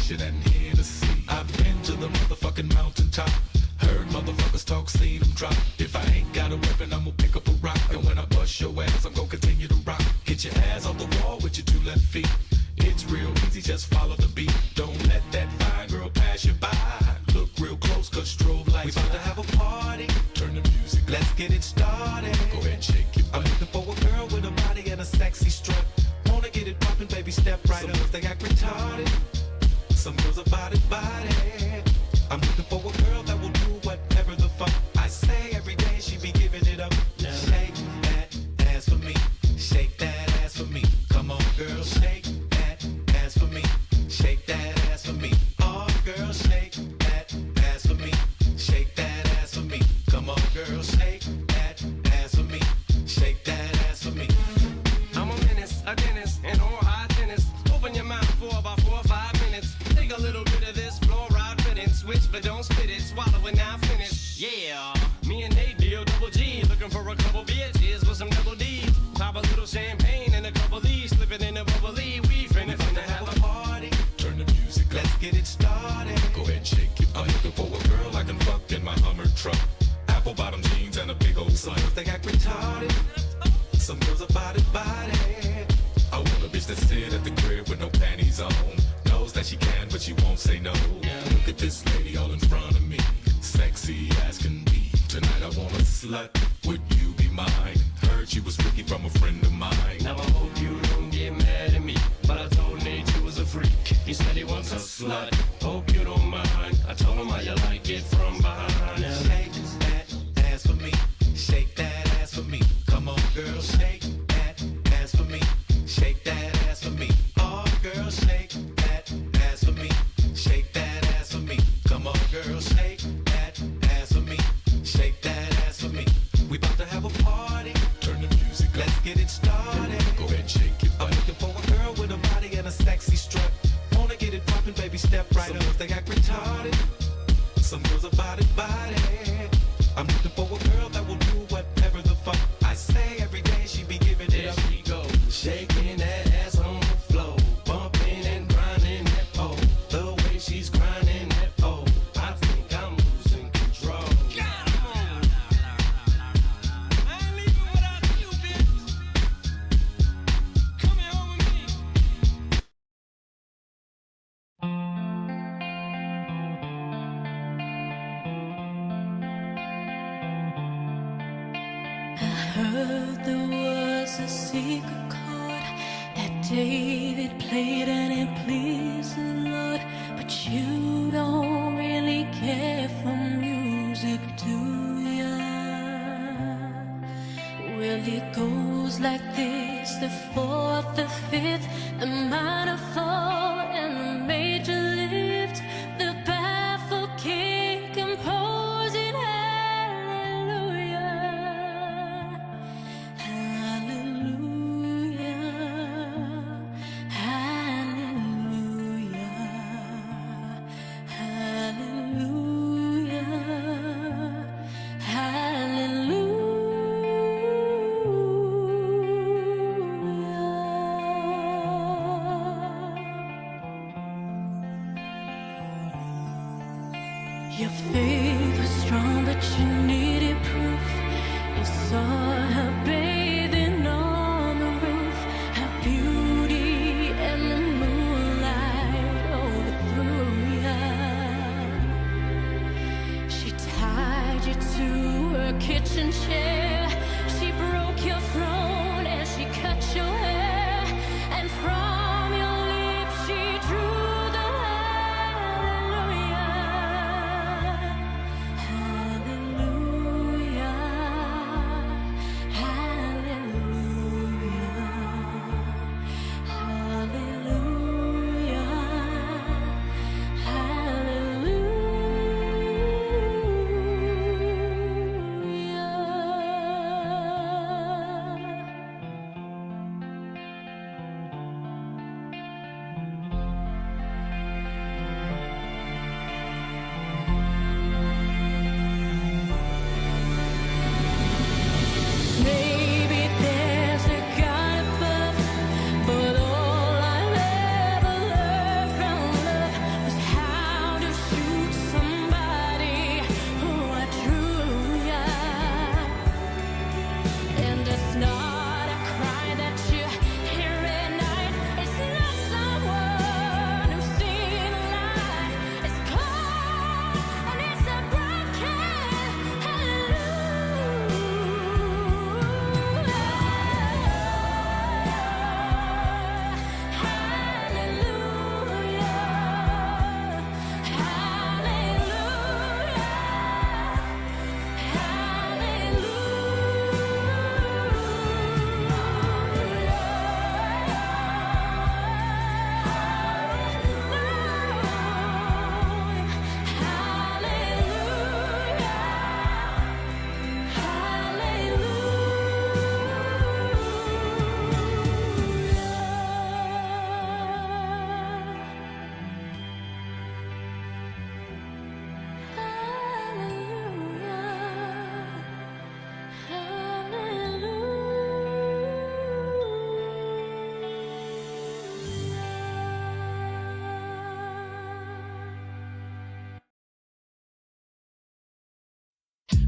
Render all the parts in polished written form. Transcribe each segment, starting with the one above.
cushion and Hennessy. I've been to the motherfucking mountaintop. Heard motherfuckers talk, seen them drop. If I ain't got a weapon, I'm gonna pick up a rock. And when I bust your ass, I'm gonna continue to rock. Get your ass off the wall with your 2 left feet. It's real easy, just follow the beat. Don't let that fine girl pass you by. Look real close, cause strobe lights. We about to have a party. Turn the music up. Let's get it started. Go ahead and shake your butt. I'm looking for a girl with a body and a sexy strut. Wanna get it poppin', baby, step right up. Some girls, they act retarded. Some girls are body. I'm looking for a girl that will do whatever the fuck I say. Every day she be giving it up. Shake that ass for me. Shake that ass for me. Come on, girl, shake that ass for me. Shake that ass for me. Oh, girl, shake that ass for me. Shake that ass for me. Come on, girl, shake that ass for me. Shake that ass for me. I'm a menace, a dentist, and all high tennis. Open your mouth for about 4 or 5 minutes. Take a little bit of this fluoride fitting. Switch, but don't spit it. Swallow it, now finish. Yeah, me and Nate deal double G. Looking for a couple bitches with some double D's. Pop a little champagne and a couple D's. Slip it in a bubbly. We finna have a party. Turn the music up. Let's get it started. Go ahead and shake it. I'm looking for a girl I can fuck in my Hummer truck. Apple bottom jeans and a big old Some girls, they act retarded. Some girls are body. I want a bitch that sit at the crib with no panties on. Knows that she can, but she won't say no. Look at this lady all in front of me. Sexy as can be. Tonight I want a slut. Would you be mine? Heard she was freaky from a friend of mine. Now I hope you don't get mad at me, but I told Nate you was a freak. He said he wants a slut. Hope you don't mind. I told him how you like it from behind. Shake that ass for me. Shake that ass for me. Come on, girl, shake that ass for me. Shake that ass for me. Oh, girl, shake that ass for me. Shake that ass for me. Come on, girl, shake that ass for me. Shake that ass for me. We about to have a party. Turn the music up. Let's get it started. Go ahead and shake it. I'm looking for a girl with a body and a sexy strut. Wanna get it poppin', baby, step right up. Some girls, they act retarded. Some girls are body. I'm looking for a girl that will do whatever the fuck I say. Every day she be giving it up. There she go, Shaking that ass on the floor, bumping and grinding that pole. The way she's grinding that pole, I think I'm losing control. I ain't leaving without you, bitch. Come here home with me. Heard there was a secret chord that David played and it pleased the Lord. But you don't really care for music, do ya? Well, it goes like this: the fourth, the fifth, the minor fall, and the major lift. The baffled king composing hallelujah. Hallelujah, hallelujah, hallelujah, hallelujah. Your faith was strong, but you needed proof. You saw her bathing on the roof, her beauty and the moonlight overthrew ya. She tied you to her kitchen chair. She broke your throne and she cut your hair. And from your lips she drew the hallelujah. Hallelujah,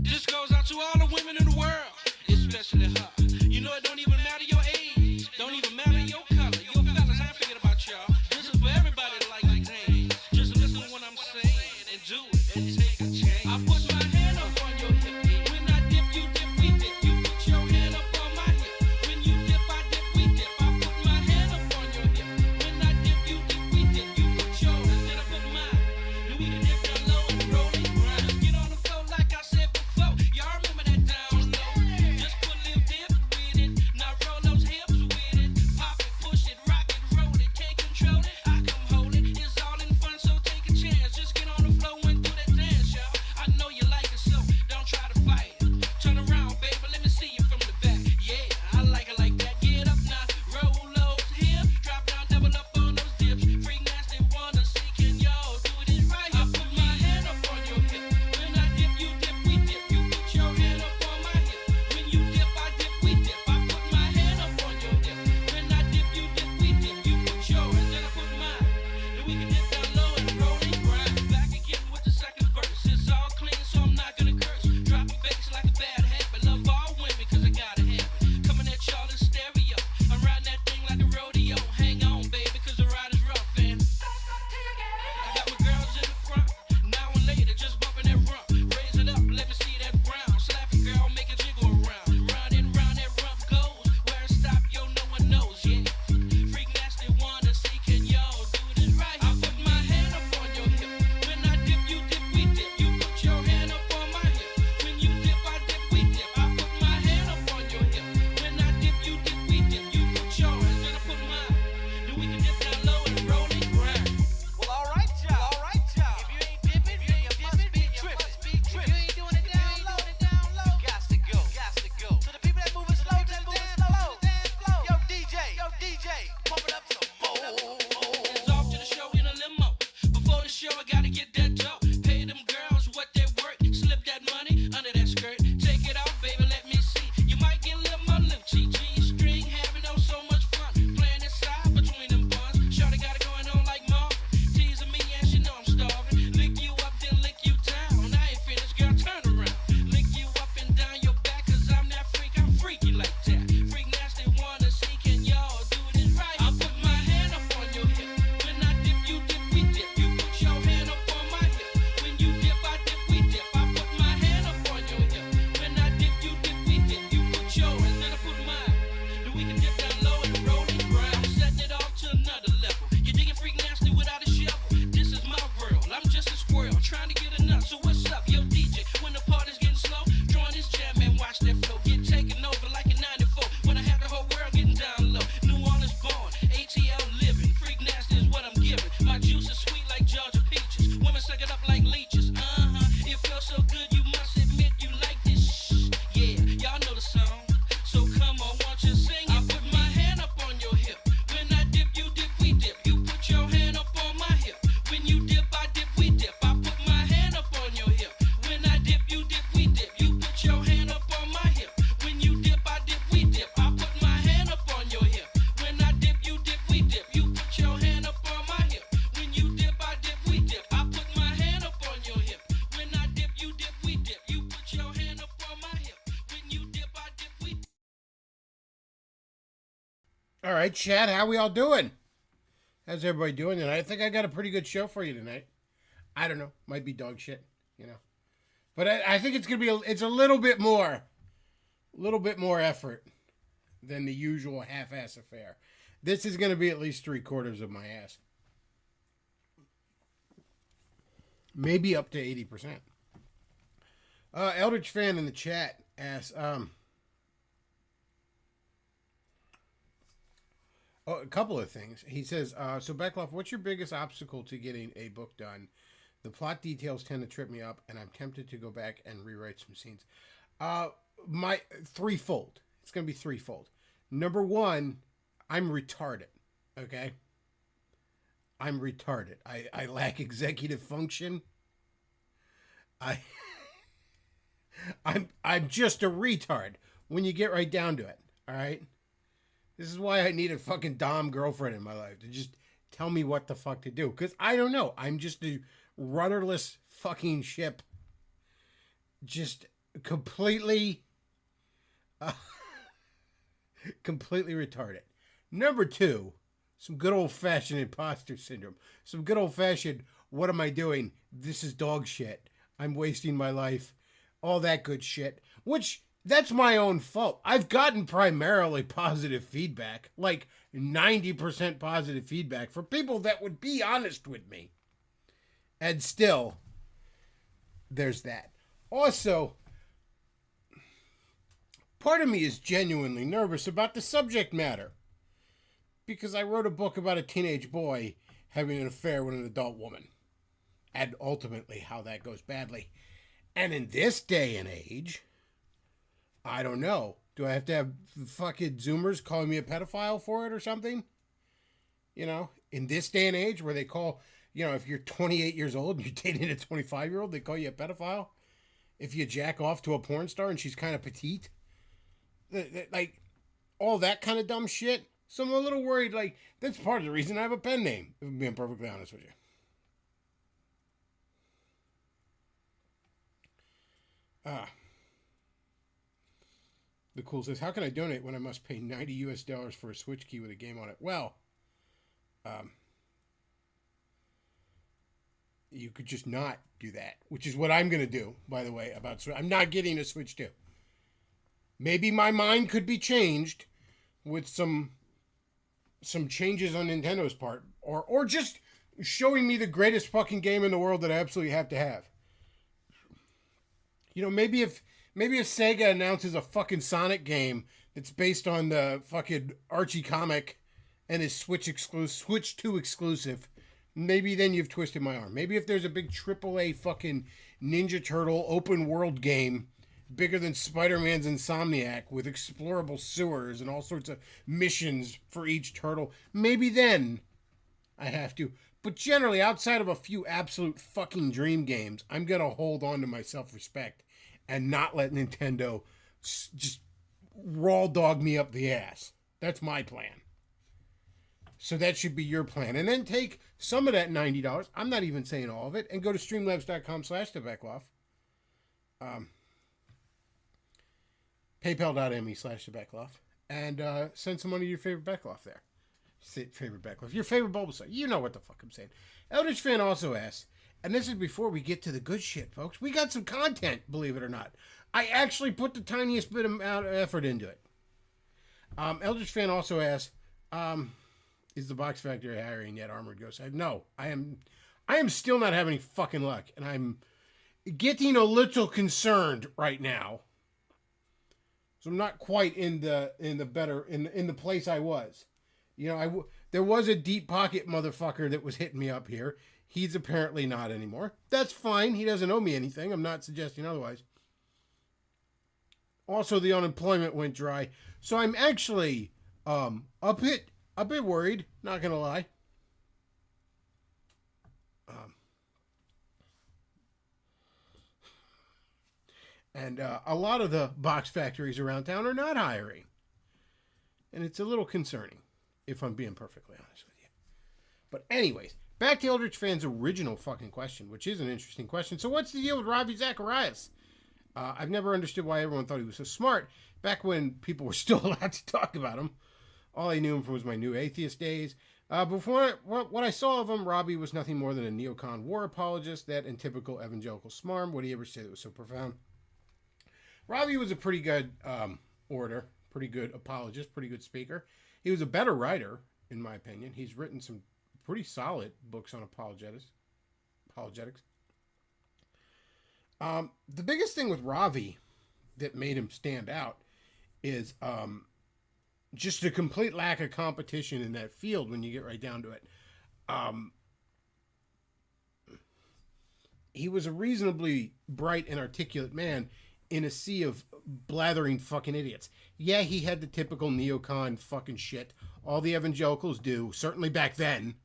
This goes out to all the women in the world, especially her. You know it don't even matter your age, don't even matter your color. Your fellas, I ain't forget about y'all. This is for everybody that like to dance. Just listen to what I'm saying and do it and take a chance. I put my hand up on your hip. When I dip, you dip, we dip. You put your hand up on my hip. When you dip, I dip, we dip. I put my hand up on your hip. When I dip, you dip, we dip. You put yours, then I put mine. Then we can dip down low and roll it grind. Just get on the floor like I said before. Y'all remember that down low? Just put little dip with it. Now roll those hips with it. Pop it, push it, rock it, roll it. Can't control it, I come hold it. It's all in fun, so take a chance. Just get on the floor and do that dance, y'all. I know you like it, so don't try to fight it. Turn around, baby, let me see you from the back. Yeah, I like it like that. Get up now, roll those hips. Drop down, double up on those dips. Freak nasty, wanna see, can y'all do this right? I put my hand up on your hip. When I dip, you dip, we dip. You put your hand up on my hip. When you dip, I dip, we dip. I put my hand up on your hip. When I dip, you dip, we dip. You put yours, then I put mine. Then we can dip down low and roll and grind. Back again with the second verse. It's all clean, so I'm not gonna curse. Dropping bass like a bad habit. Love all women, cause I gotta have it. Coming at y'all in stereo. I'm riding that thing like a rodeo. Hang on, baby, cause the ride is rough, and I got my girls in the front. Now and later, just bumping that rump. Raise it up, let me see that brown. Slap it, girl, make it jiggle around. Round and round that rump goes. Where it stop, yo, no one knows, yeah. Freak nasty, wanna see, can y'all do this right? I put my hand up on your hip. When I dip, you dip, we dip. You put your hand up on my hip. When you dip, I dip, we dip. I put my hand up on your hip. When I dip, you dip, we dip. You put yours, then I put mine. Then we can dip down low and roll and grind. Well, all right, y'all. All right, y'all. If you ain't dipping, then you must be tripping. If you ain't doing it down low, got to go. Got to go. To the people that moving slow, that moving slow. Yo, DJ, pump it up some more. It's off to the show in a limo. Before the show, I gotta get that dough. Pay them girls what they work. Slip that money under that skirt. Take it off, baby, let me see. You might get a little more Lucci. G-string, having oh so much fun. Playing this side between them buns. Shorty got it going on like Marvin. Teasing me, and she know I'm starving. Lick you up, then lick you down. I ain't finished, girl, turn around. Lick you up and down your back, cause I'm that freak, I'm freaky like that. Freak nasty, wanna see, can y'all do this right? I put my hand up on your hip. When I dip, you dip, we dip. You put your hand up on my hip. When you dip, I dip, we dip. I put my hand up on your hip. When I dip, you dip, we dip. You put yours, then I put mine. Then we can dip down low and roll and grind. I'm setting it off to another level. You digging freak nasty without a shovel. This is my world. I'm just a squirrel trying to get enough. So what's up, yo DJ? When the party's getting slow, join this jam and watch that flow get taken over like in '94. When I had the whole world getting down low. New Orleans born, ATL living. Freak nasty is what I'm giving. My juice is sweet like Georgia peaches. Women suck it up like leeches. It feels so good, you must admit you like this. Shh. Yeah, y'all know the song. So come on, won't you sing it? I put my hand up on your hip. When I dip, you dip, we dip. You put your hand up on my hip. When you dip, I dip, we dip. I put my hand up on your hip. When I dip, you dip, we dip. You put your hand up on my hip. When you dip, I dip, we dip. I put my hand up on your hip. When I dip, you dip, we dip. You put your hand up on my hip. When you dip, I dip, we dip. I put my hand up on your hip. When I dip, you dip, we dip. You put your hand up on my hip. When you dip, I dip, we dip. All right, Chad, how we all doing? How's everybody doing tonight? I think I got a pretty good show for you tonight. I don't know, might be dog shit, but I think it's gonna be it's a little bit more effort than the usual half-ass affair. This is gonna be at least 3/4 of my ass, maybe up to 80%. Eldritch fan in the chat asks, a couple of things. He says, so Beckloff, what's your biggest obstacle to getting a book done? The plot details tend to trip me up, and I'm tempted to go back and rewrite some scenes. My threefold. It's going to be threefold. Number one, I'm retarded. Okay? I'm retarded. I lack executive function. I'm just a retard when you get right down to it. All right? This is why I need a fucking Dom girlfriend in my life to just tell me what the fuck to do. Because I don't know. I'm just a rudderless fucking ship just completely, completely retarded. Number two, some good old-fashioned imposter syndrome. Some good old-fashioned, what am I doing? This is dog shit. I'm wasting my life. All that good shit. Which, that's my own fault. I've gotten primarily positive feedback. Like 90% positive feedback from people that would be honest with me. And still, there's that. Also, part of me is genuinely nervous about the subject matter. Because I wrote a book about a teenage boy having an affair with an adult woman. And ultimately how that goes badly. And in this day and age, I don't know. Do I have to have fucking Zoomers calling me a pedophile for it or something? You know, in this day and age where they call, you know, if you're 28 years old and you're dating a 25-year-old, they call you a pedophile. If you jack off to a porn star and she's kind of petite. Like, all that kind of dumb shit. So I'm a little worried, like, that's part of the reason I have a pen name, if I'm being perfectly honest with you. The Cool says, how can I donate when I must pay $90 for a Switch key with a game on it? Well, you could just not do that, which is what I'm going to do, by the way, about Switch. I'm not getting a Switch 2. Maybe my mind could be changed with some changes on Nintendo's part, or just showing me the greatest fucking game in the world that I absolutely have to have. You know, maybe if Sega announces a fucking Sonic game that's based on the fucking Archie comic and is Switch 2 exclusive, maybe then you've twisted my arm. Maybe if there's a big AAA fucking Ninja Turtle open world game bigger than Spider-Man's Insomniac with explorable sewers and all sorts of missions for each turtle, maybe then I have to. But generally, outside of a few absolute fucking dream games, I'm going to hold on to my self-respect and not let Nintendo just raw dog me up the ass. That's my plan. So that should be your plan. And then take some of that $90, I'm not even saying all of it, and go to streamlabs.com/thebeckoff. PayPal.me/thebeckoff. And send some money to your favorite Beckloff there. Favorite Beckloff. Your favorite Bulbasaur. You know what the fuck I'm saying. Eldritch Fan also asks, and this is before we get to the good shit, folks. We got some content, believe it or not. I actually put the tiniest bit of effort into it. Eldritch Fan also asks, is the Box Factory hiring yet Armored Ghost? No, I am still not having any fucking luck, and I'm getting a little concerned right now. So I'm not quite in the place I was. You know, there was a deep pocket motherfucker that was hitting me up here. He's apparently not anymore. That's fine. He doesn't owe me anything. I'm not suggesting otherwise. Also, the unemployment went dry. So I'm actually a bit worried, not gonna lie. And a lot of the box factories around town are not hiring. And it's a little concerning, if I'm being perfectly honest with you. But anyways, back to Eldritch Fan's original fucking question, which is an interesting question. So what's the deal with Ravi Zacharias? I've never understood why everyone thought he was so smart. Back when people were still allowed to talk about him. All I knew him from was my New Atheist days. Before what I saw of him, Robbie was nothing more than a neocon war apologist, that in typical evangelical smarm. What did he ever say that was so profound? Robbie was a pretty good orator, pretty good apologist, pretty good speaker. He was a better writer, in my opinion. He's written some pretty solid books on apologetics. The biggest thing with Ravi that made him stand out is just a complete lack of competition in that field when you get right down to it. He was a reasonably bright and articulate man in a sea of blathering fucking idiots. Yeah, he had the typical neocon fucking shit. All the evangelicals do, certainly back then.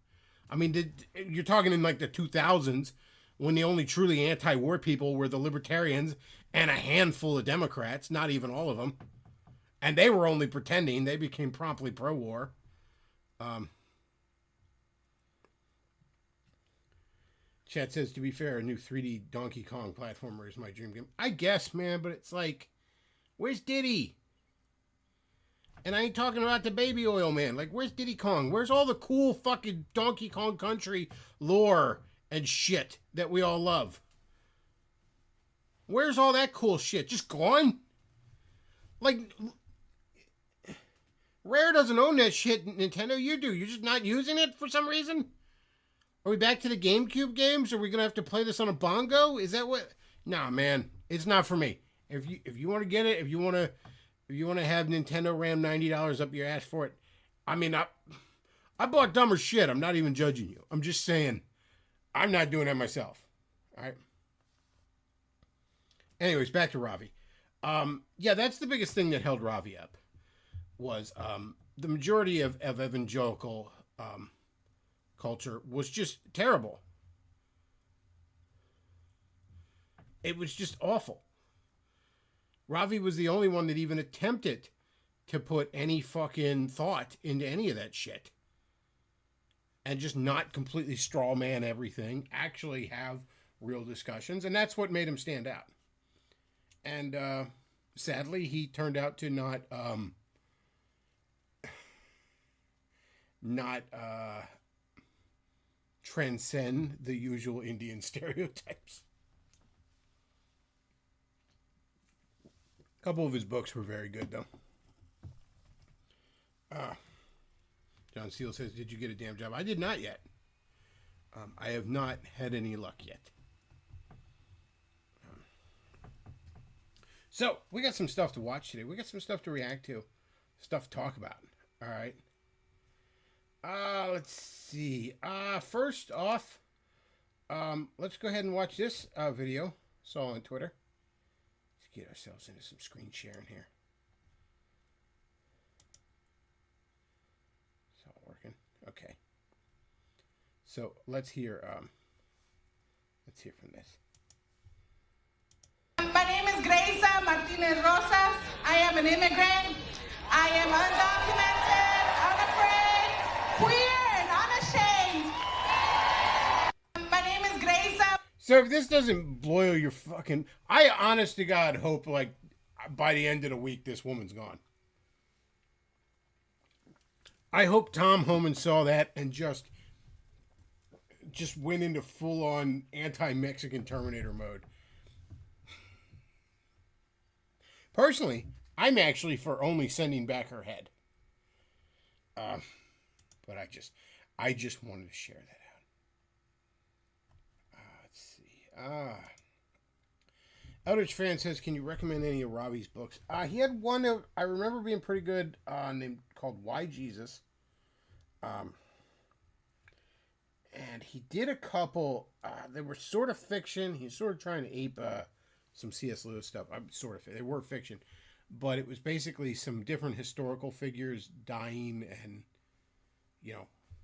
I mean, you're talking in like the 2000s when the only truly anti-war people were the libertarians and a handful of Democrats, not even all of them. And they were only pretending. They became promptly pro-war. Chat says, to be fair, a new 3D Donkey Kong platformer is my dream game. I guess, man, but it's like, where's Diddy? And I ain't talking about the baby oil, man. Like, where's Diddy Kong? Where's all the cool fucking Donkey Kong Country lore and shit that we all love? Where's all that cool shit? Just gone? Like, Rare doesn't own that shit, Nintendo. You do. You're just not using it for some reason? Are we back to the GameCube games? Are we gonna have to play this on a bongo? Is that what? Nah, man, it's not for me. If you want to get it, if you want to have Nintendo Ram $90 up your ass for it, I mean, I bought dumber shit. I'm not even judging you. I'm just saying, I'm not doing that myself. All right. Anyways, back to Ravi. Yeah, that's the biggest thing that held Ravi up. Was the majority of evangelical culture was just terrible. It was just awful. Ravi was the only one that even attempted to put any fucking thought into any of that shit. And just not completely straw man everything. Actually have real discussions. And that's what made him stand out. And sadly, he turned out to not transcend the usual Indian stereotypes. A couple of his books were very good, though. John Steele says, did you get a damn job? I did not yet. I have not had any luck yet. So, we got some stuff to watch today. We got some stuff to react to. Stuff to talk about. All right. Let's see. First off, let's go ahead and watch this video. Saw on Twitter. Let's get ourselves into some screen sharing here. It's all working. Okay. So let's hear from this. My name is Grace Martinez Rosas. I am an immigrant. I am undocumented, unafraid, queer, and unashamed. My name is Grace. So if this doesn't boil your fucking... I honest to God hope, like, by the end of the week, this woman's gone. I hope Tom Homan saw that and just went into full-on anti-Mexican Terminator mode. Personally, I'm actually for only sending back her head. But I just wanted to share that out. Let's see. Eldritch Fan says, can you recommend any of Robbie's books? He had one that I remember being pretty good, named called Why Jesus. And he did a couple, they were sort of fiction. He's sort of trying to ape some C.S. Lewis stuff. They were fiction. But it was basically some different historical figures dying and,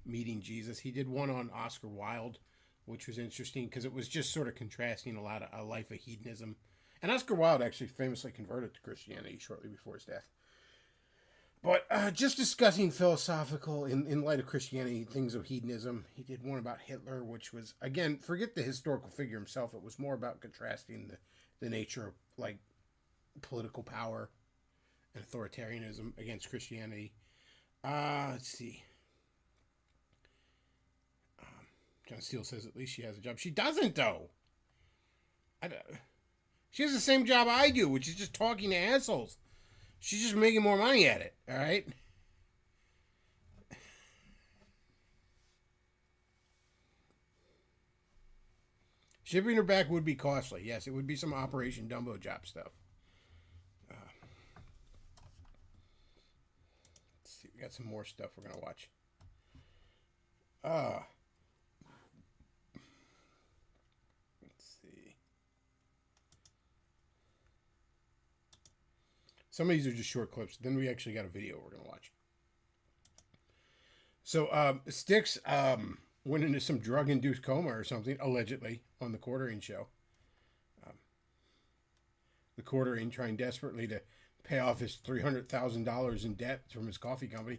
meeting Jesus. He did one on Oscar Wilde, which was interesting because it was just sort of contrasting a life of hedonism. And Oscar Wilde actually famously converted to Christianity shortly before his death. But just discussing philosophical, in light of Christianity, things of hedonism. He did one about Hitler, which was, again, forget the historical figure himself. It was more about contrasting the nature of, like, political power and authoritarianism against Christianity. Let's see. John Steele says at least she has a job. She doesn't, though. She has the same job I do, which is just talking to assholes. She's just making more money at it, all right? Shipping her back would be costly. Yes, it would be some Operation Dumbo job stuff. Let's see. We got some more stuff we're going to watch. Let's see. Some of these are just short clips. Then we actually got a video we're going to watch. So, Styx went into some drug-induced coma or something, allegedly, on the Quartering show. The Quartering trying desperately to pay off his $300,000 in debt from his coffee company.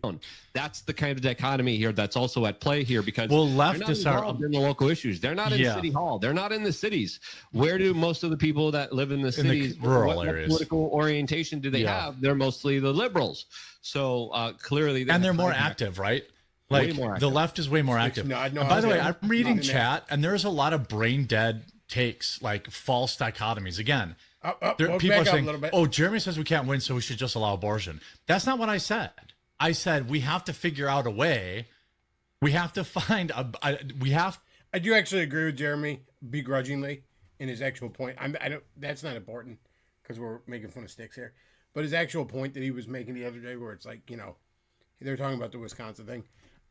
That's the kind of dichotomy here that's also at play here, because leftists they're are not involved in the local issues. They're not in City Hall. They're not in the cities. Where do most of the people that live in the cities, rural what areas, political orientation do they have? They're mostly the liberals. So clearly, they're more active, right? Like the left is way more active. By the way, I'm reading chat, and there's a lot of brain dead takes, like false dichotomies. Again, people are saying, "Oh, Jeremy says we can't win, so we should just allow abortion." That's not what I said. I said we have to figure out a way. We have to find I do actually agree with Jeremy begrudgingly in his actual point. I don't. That's not important because we're making fun of Sticks here. But his actual point that he was making the other day, where it's like, they're talking about the Wisconsin thing.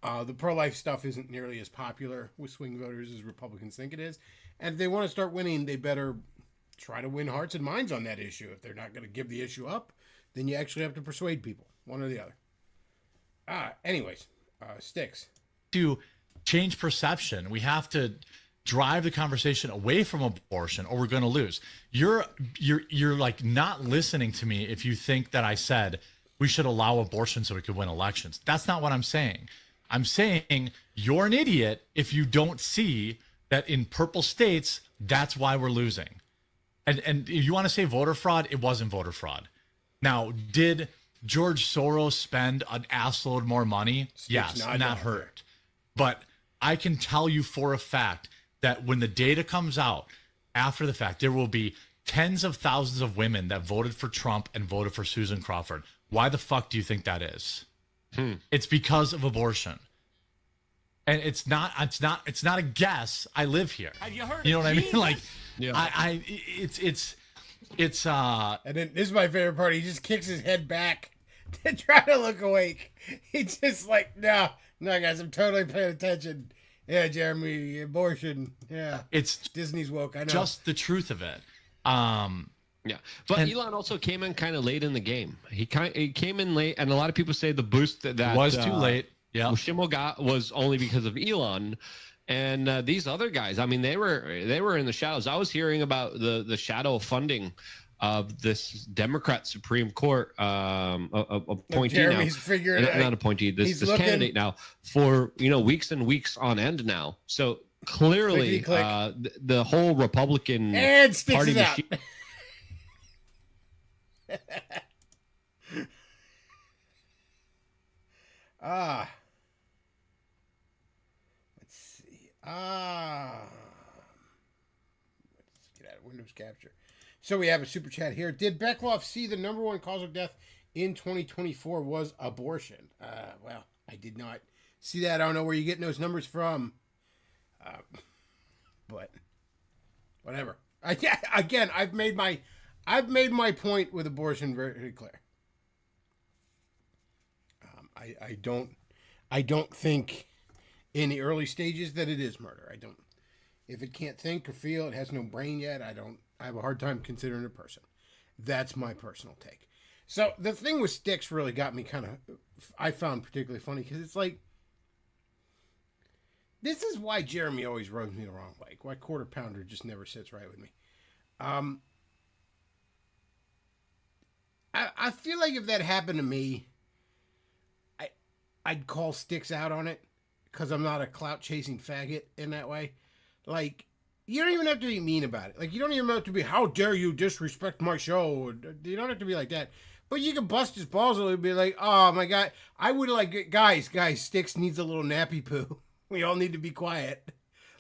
The pro-life stuff isn't nearly as popular with swing voters as Republicans think it is. And if they want to start winning, they better try to win hearts and minds on that issue. If they're not going to give the issue up, then you actually have to persuade people, one or the other. Anyways, Sticks. To change perception, we have to drive the conversation away from abortion, or we're going to lose. You're like not listening to me if you think that I said we should allow abortion so we could win elections. That's not what I'm saying. I'm saying you're an idiot if you don't see that in purple states, that's why we're losing. And if you want to say voter fraud, it wasn't voter fraud. Now, did George Soros spend an assload more money? Yes, and that hurt. But I can tell you for a fact that when the data comes out after the fact, there will be tens of thousands of women that voted for Trump and voted for Susan Crawford. Why the fuck do you think that is? It's because of abortion. And it's not a guess. I live here. Have you heard? You know what I mean? Like, it's and then this is my favorite part. He just kicks his head back to try to look awake. He's just like, no, guys, I'm totally paying attention. Yeah, Jeremy, abortion. Yeah, it's Disney's woke. I know. Just the truth of it. Yeah, but Elon also came in kind of late in the game. He came in late, and a lot of people say the boost that was too late. Yeah, Shimo got was only because of Elon, and these other guys. I mean, they were in the shadows. I was hearing about the shadow funding of this Democrat Supreme Court appointee Jeremy's figuring it out. Not appointee. This candidate now for weeks and weeks on end now. So clearly, the whole Republican Party machine. Let's see. Let's get out of Windows Capture. So we have a super chat here. Did Beckloff see the number one cause of death in 2024 was abortion? Well, I did not see that. I don't know where you're getting those numbers from. But whatever. Again, I've made my point with abortion very, very clear. I don't think in the early stages that it is murder. I don't. If it can't think or feel, it has no brain yet. I have a hard time considering it a person. That's my personal take. So the thing with Sticks really got me I found particularly funny because it's like, this is why Jeremy always rubs me the wrong way. Why Quarter Pounder just never sits right with me. I feel like if that happened to me, I'd call Sticks out on it because I'm not a clout chasing faggot in that way. Like, you don't even have to be mean about it. Like, you don't even have to be, how dare you disrespect my show? You don't have to be like that. But you can bust his balls a little and be like, oh my God, I would like, guys, Sticks needs a little nappy poo. We all need to be quiet.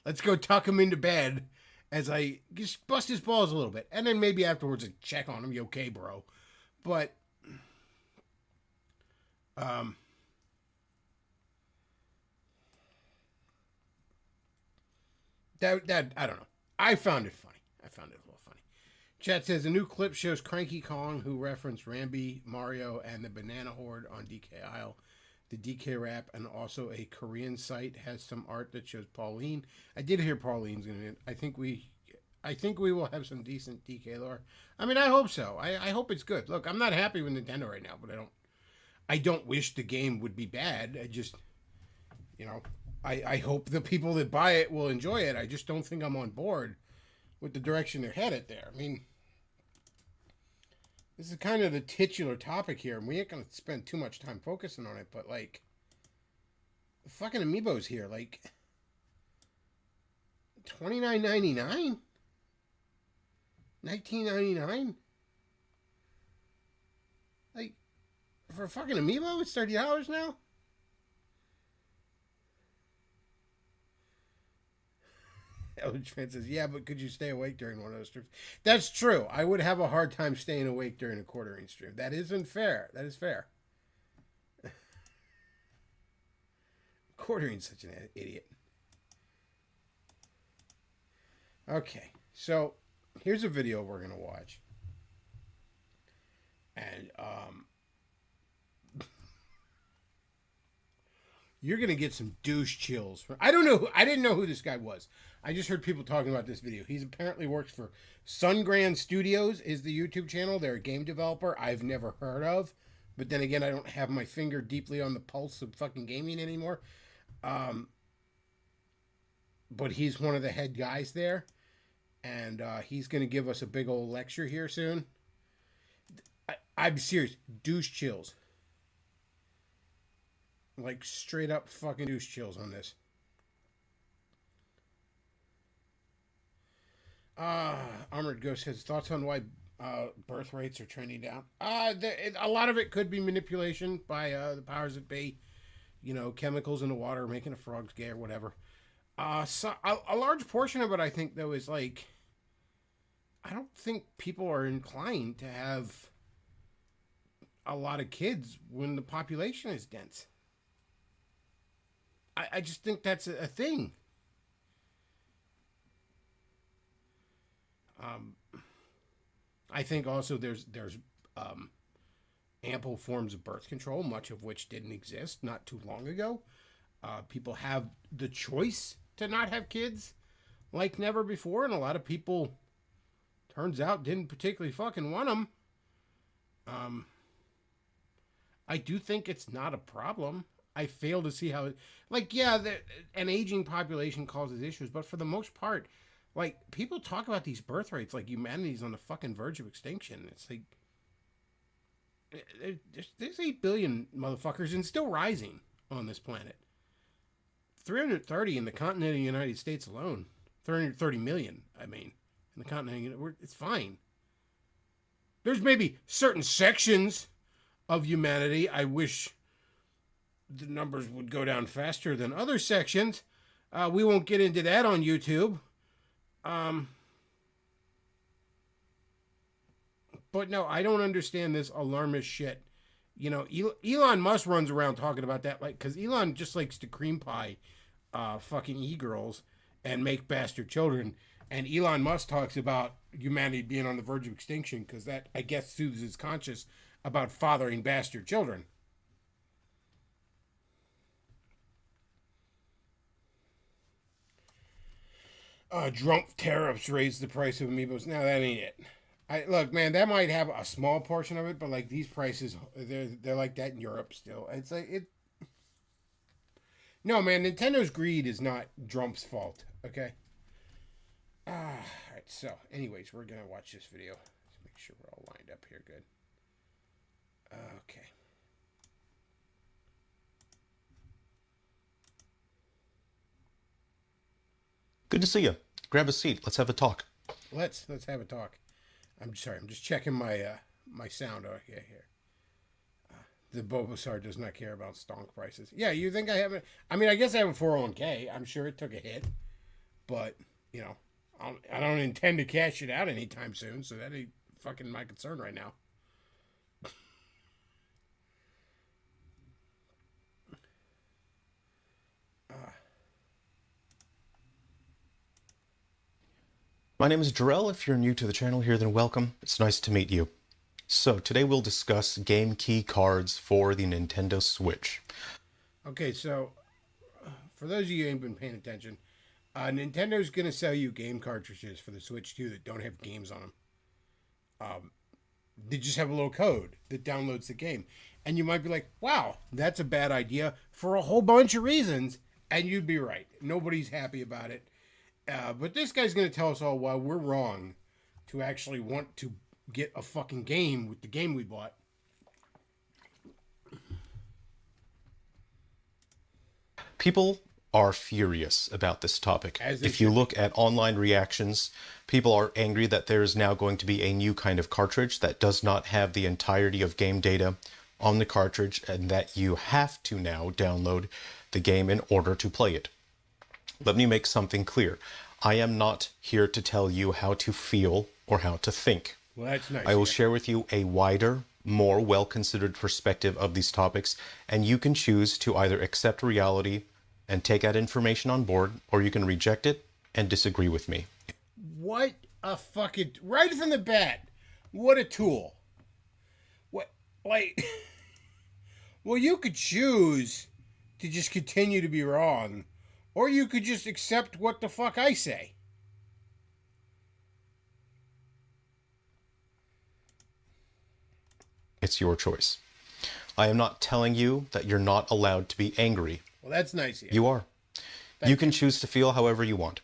Let's go tuck him into bed as I just bust his balls a little bit. And then maybe afterwards I check on him. You okay, bro? But, that I don't know. I found it funny. I found it a little funny. Chat says a new clip shows Cranky Kong, who referenced Rambi, Mario, and the Banana Horde on DK Isle. The DK rap, and also a Korean site has some art that shows Pauline. I did hear Pauline's in it. I think we will have some decent DK lore. I mean, I hope so. I hope it's good. Look, I'm not happy with Nintendo right now, but I don't wish the game would be bad. I just, I hope the people that buy it will enjoy it. I just don't think I'm on board with the direction they're headed there. I mean, This is kind of the titular topic here, and we ain't gonna spend too much time focusing on it, but like, the fucking Amiibos here, like, $29.99, $19.99, like, for a fucking Amiibo, it's $30 now. Elwood Fan says, yeah, but could you stay awake during one of those streams? That's true. I would have a hard time staying awake during a quartering stream. That isn't fair. That is fair. Quartering's such an idiot. Okay, so here's a video we're going to watch. And, you're going to get some douche chills. I didn't know who this guy was. I just heard people talking about this video. He's apparently works for Sungrand Studios is the YouTube channel. They're a game developer I've never heard of. But then again, I don't have my finger deeply on the pulse of fucking gaming anymore. But he's one of the head guys there. And he's going to give us a big old lecture here soon. I'm serious. Douche chills. Like, straight up fucking douche chills on this. Armored Ghost has thoughts on why birth rates are trending down. A lot of it could be manipulation by the powers that be. You know, chemicals in the water making the frogs gay or whatever. So a large portion of it, I think, though, is like, I don't think people are inclined to have a lot of kids when the population is dense. I just think that's a thing. I think also there's ample forms of birth control, much of which didn't exist not too long ago. People have the choice to not have kids like never before, and a lot of people, turns out, didn't particularly fucking want them. I do think it's not a problem. I fail to see how, like, yeah, an aging population causes issues, but for the most part, like, people talk about these birth rates like humanity's on the fucking verge of extinction. It's like, there's 8 billion motherfuckers and still rising on this planet. 330 in the continent of the United States alone. 330 million, I mean, in the continent. It's fine. There's maybe certain sections of humanity I wish the numbers would go down faster than other sections. We won't get into that on YouTube. But no, I don't understand this alarmist shit. You know, Elon Musk runs around talking about that, like, because Elon just likes to cream pie fucking e-girls and make bastard children. And Elon Musk talks about humanity being on the verge of extinction because that, I guess, soothes his conscience about fathering bastard children. Trump tariffs raised the price of Amiibos. No, that ain't it. Look, man, that might have a small portion of it, but like these prices, they're like that in Europe still. It's like it. No, man, Nintendo's greed is not Trump's fault. Okay. All right. So, anyways, we're gonna watch this video. Let's make sure we're all lined up here. Good. Okay. Good to see you. Grab a seat. Let's have a talk. Let's have a talk. I'm sorry. I'm just checking my my sound. Oh, yeah, here. The Bulbasaur does not care about stonk prices. Yeah, you think I haven't? I mean, I guess I have a 401k. I'm sure it took a hit, but you know, I don't intend to cash it out anytime soon. So that ain't fucking my concern right now. My name is Jarrell. If you're new to the channel here, then welcome. It's nice to meet you. So today we'll discuss game key cards for the Nintendo Switch. Okay, so for those of you who ain't been paying attention, Nintendo's going to sell you game cartridges for the Switch 2 that don't have games on them. They just have a little code that downloads the game. And you might be like, wow, that's a bad idea for a whole bunch of reasons. And you'd be right. Nobody's happy about it. But this guy's going to tell us all why we're wrong to actually want to get a fucking game with the game we bought. People are furious about this topic. As they If you should look at online reactions, people are angry that there is now going to be a new kind of cartridge that does not have the entirety of game data on the cartridge, and that you have to now download the game in order to play it. Let me make something clear. I am not here to tell you how to feel or how to think. Well, that's nice. I will yeah. share with you a wider, more well-considered perspective of these topics, and you can choose to either accept reality and take that information on board, or you can reject it and disagree with me. What a fucking... Right from the bat, what a tool. What, like... Well, you could choose to just continue to be wrong, or you could just accept what the fuck I say. It's your choice. I am not telling you that you're not allowed to be angry. Well, that's nice. Yeah. You are. You can choose to feel however you want.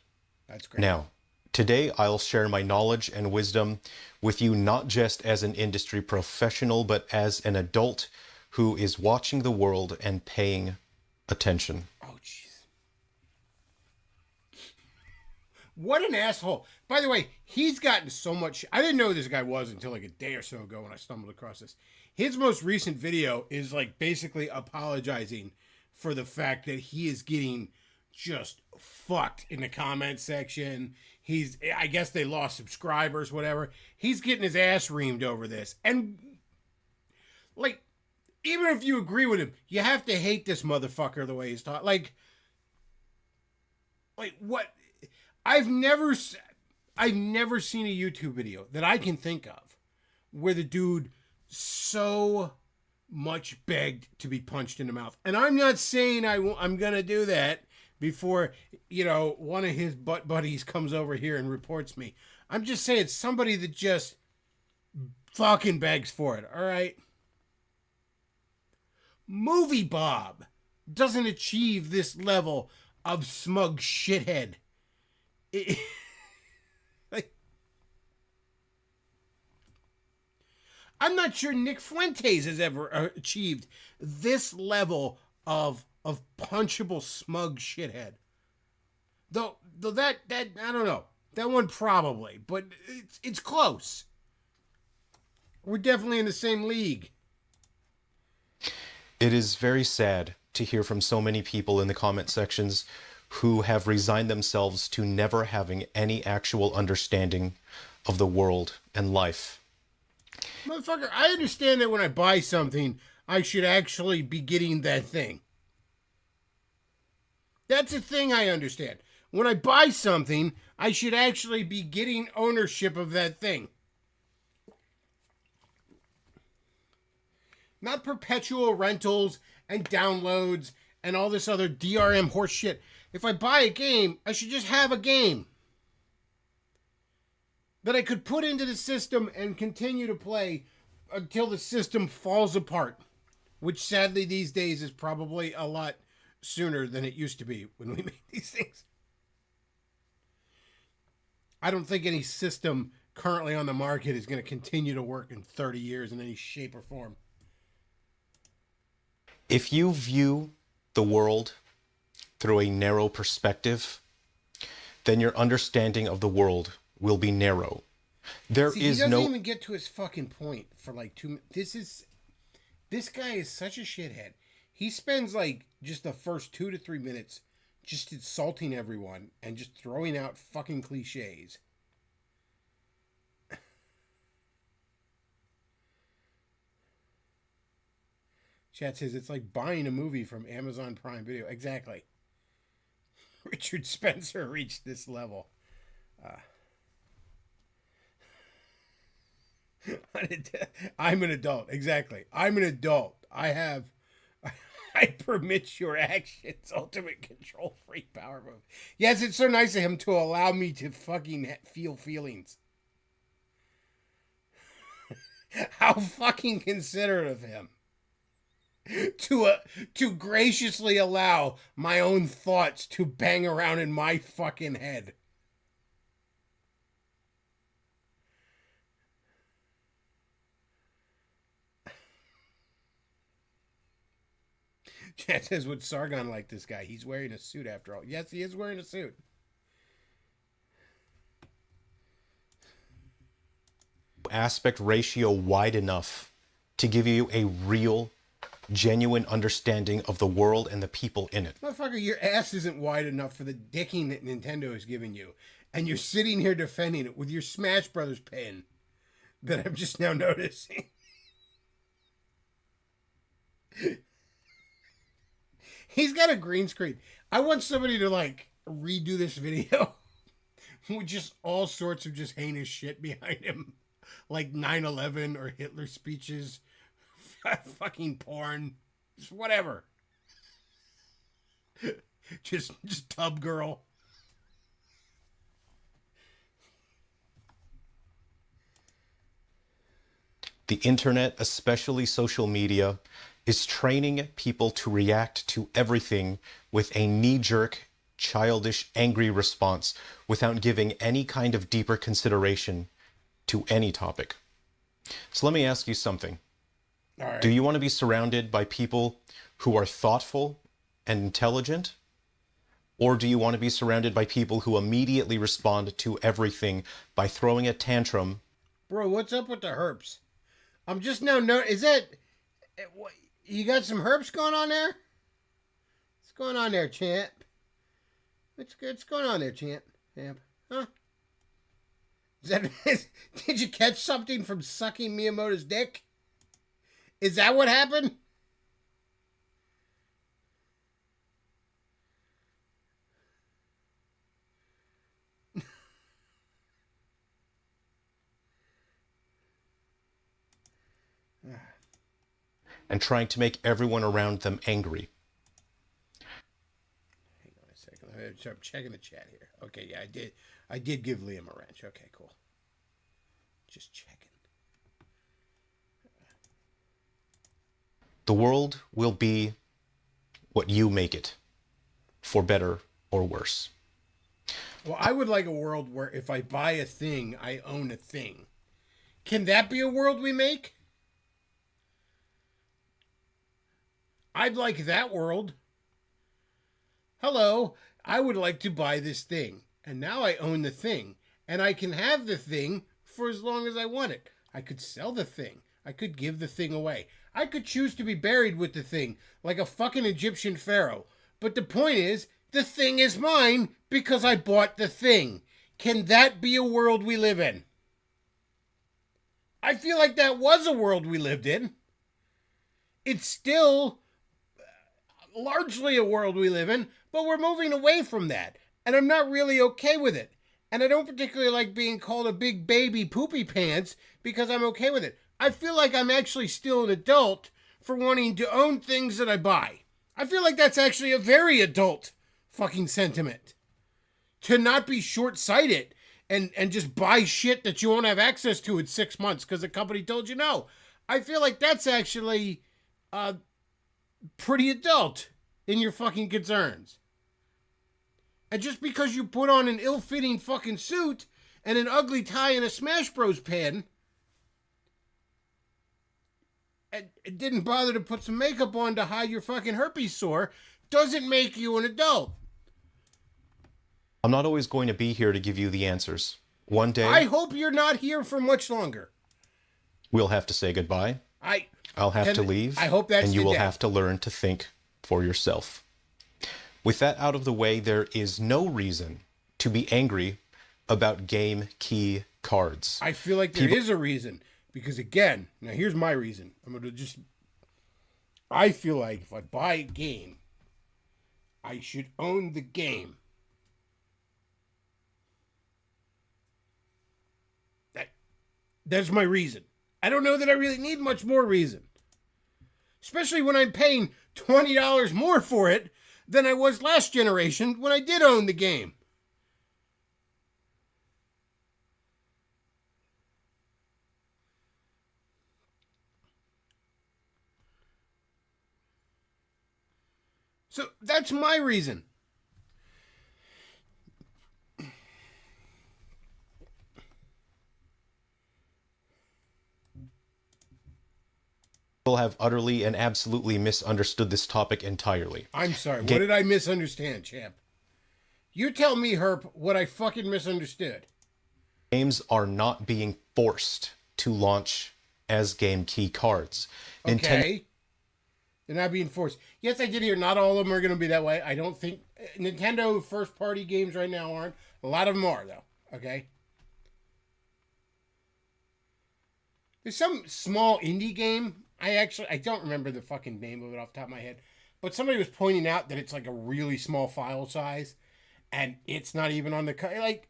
That's great. Now, today I'll share my knowledge and wisdom with you, not just as an industry professional, but as an adult who is watching the world and paying attention. Oh, jeez. What an asshole. By the way, he's gotten so much... I didn't know who this guy was until like a day or so ago when I stumbled across this. His most recent video is like basically apologizing for the fact that he is getting just fucked in the comment section. I guess they lost subscribers, whatever. He's getting his ass reamed over this. And like, even if you agree with him, you have to hate this motherfucker the way he's taught. Like what? I've never seen a YouTube video that I can think of where the dude so much begged to be punched in the mouth. And I'm not saying I'm going to do that before, one of his butt buddies comes over here and reports me. I'm just saying somebody that just fucking begs for it, all right? Movie Bob doesn't achieve this level of smug shithead. I'm not sure Nick Fuentes has ever achieved this level of punchable smug shithead. Though that I don't know. That one probably, but it's close. We're definitely in the same league. It is very sad to hear from so many people in the comment sections who have resigned themselves to never having any actual understanding of the world and life. Motherfucker, I understand that when I buy something, I should actually be getting that thing. That's a thing I understand. When I buy something, I should actually be getting ownership of that thing. Not perpetual rentals and downloads and all this other DRM horse shit. If I buy a game, I should just have a game that I could put into the system and continue to play until the system falls apart, which sadly these days is probably a lot sooner than it used to be when we made these things. I don't think any system currently on the market is going to continue to work in 30 years in any shape or form. If you view the world through a narrow perspective, then your understanding of the world will be narrow. He doesn't even get to his fucking point for like 2 minutes. This guy is such a shithead. He spends like just the first 2 to 3 minutes just insulting everyone and just throwing out fucking cliches. Chat says it's like buying a movie from Amazon Prime Video. Exactly. Richard Spencer reached this level. I'm an adult. Exactly. I'm an adult. I permit your actions. Ultimate control freak power move. Yes, it's so nice of him to allow me to fucking feel feelings. How fucking considerate of him. To graciously allow my own thoughts to bang around in my fucking head. Chat says, would Sargon like this guy? He's wearing a suit after all. Yes, he is wearing a suit. Aspect ratio wide enough to give you a real, genuine understanding of the world and the people in it. Motherfucker, your ass isn't wide enough for the dicking that Nintendo is giving you. And you're sitting here defending it with your Smash Brothers pen that I'm just now noticing. He's got a green screen. I want somebody to, like, redo this video with just all sorts of just heinous shit behind him. Like 9/11 or Hitler speeches, fucking porn, just whatever. just tub girl. The internet, especially social media, is training people to react to everything with a knee-jerk, childish, angry response without giving any kind of deeper consideration to any topic. So let me ask you something. All right. Do you want to be surrounded by people who are thoughtful and intelligent? Or do you want to be surrounded by people who immediately respond to everything by throwing a tantrum? Bro, what's up with the herps? I'm just now is that what, you got some herps going on there? What's going on there, champ? What's going on there, champ? Huh? Is that, did you catch something from sucking Miyamoto's dick? Is that what happened? And trying to make everyone around them angry. Hang on a second. I'm checking the chat here. Okay, yeah, I did give Liam a wrench. Okay, cool. Just checking. The world will be what you make it, for better or worse. Well, I would like a world where if I buy a thing, I own a thing. Can that be a world we make? I'd like that world. Hello, I would like to buy this thing. And now I own the thing. And I can have the thing for as long as I want it. I could sell the thing. I could give the thing away. I could choose to be buried with the thing, like a fucking Egyptian pharaoh. But the point is, the thing is mine because I bought the thing. Can that be a world we live in? I feel like that was a world we lived in. It's still largely a world we live in, but we're moving away from that. And I'm not really okay with it. And I don't particularly like being called a big baby poopy pants because I'm okay with it. I feel like I'm actually still an adult for wanting to own things that I buy. I feel like that's actually a very adult fucking sentiment. To not be short-sighted and just buy shit that you won't have access to in 6 months because the company told you no. I feel like that's actually pretty adult in your fucking concerns. And just because you put on an ill-fitting fucking suit and an ugly tie and a Smash Bros pen and didn't bother to put some makeup on to hide your fucking herpes sore doesn't make you an adult. I'm not always going to be here to give you the answers. One day, I hope you're not here for much longer. we'll have to say goodbye. I'll have to leave. I hope that's and you the will death. have to learn to think for yourself. With that out of the way, there is no reason to be angry about game key cards. I feel like there is a reason. Because again, now here's my reason. I feel like if I buy a game, I should own the game. That's my reason. I don't know that I really need much more reason. Especially when I'm paying $20 more for it than I was last generation when I did own the game. So that's my reason. People have utterly and absolutely misunderstood this topic entirely. I'm sorry. What did I misunderstand, champ? You tell me, Herp, what I fucking misunderstood. Games are not being forced to launch as game key cards. Okay. They're not being forced. Yes, I did hear not all of them are going to be that way. I don't think Nintendo first-party games right now aren't. A lot of them are, though. Okay. There's some small indie game. I don't remember the fucking name of it off the top of my head. But somebody was pointing out that it's like a really small file size. And it's not even on the... Like,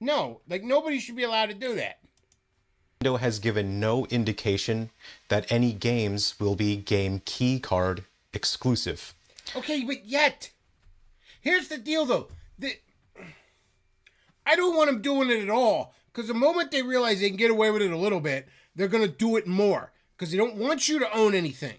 no. Like, nobody should be allowed to do that. Nintendo has given no indication that any games will be game key card exclusive. Okay, but yet... Here's the deal, though. I don't want them doing it at all. Because the moment they realize they can get away with it a little bit, they're going to do it more. Because they don't want you to own anything.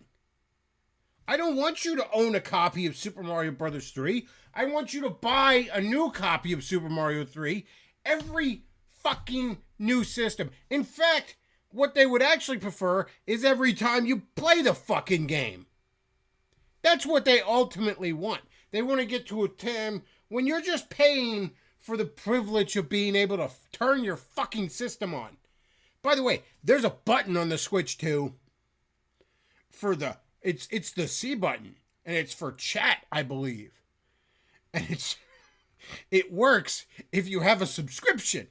I don't want you to own a copy of Super Mario Bros. 3. I want you to buy a new copy of Super Mario 3 every fucking new system. In fact, what they would actually prefer is every time you play the fucking game. That's what they ultimately want. They want to get to a time when you're just paying for the privilege of being able to turn your fucking system on. By the way, there's a button on the Switch too for it's the C button, and it's for chat, I believe. And it works if you have a subscription.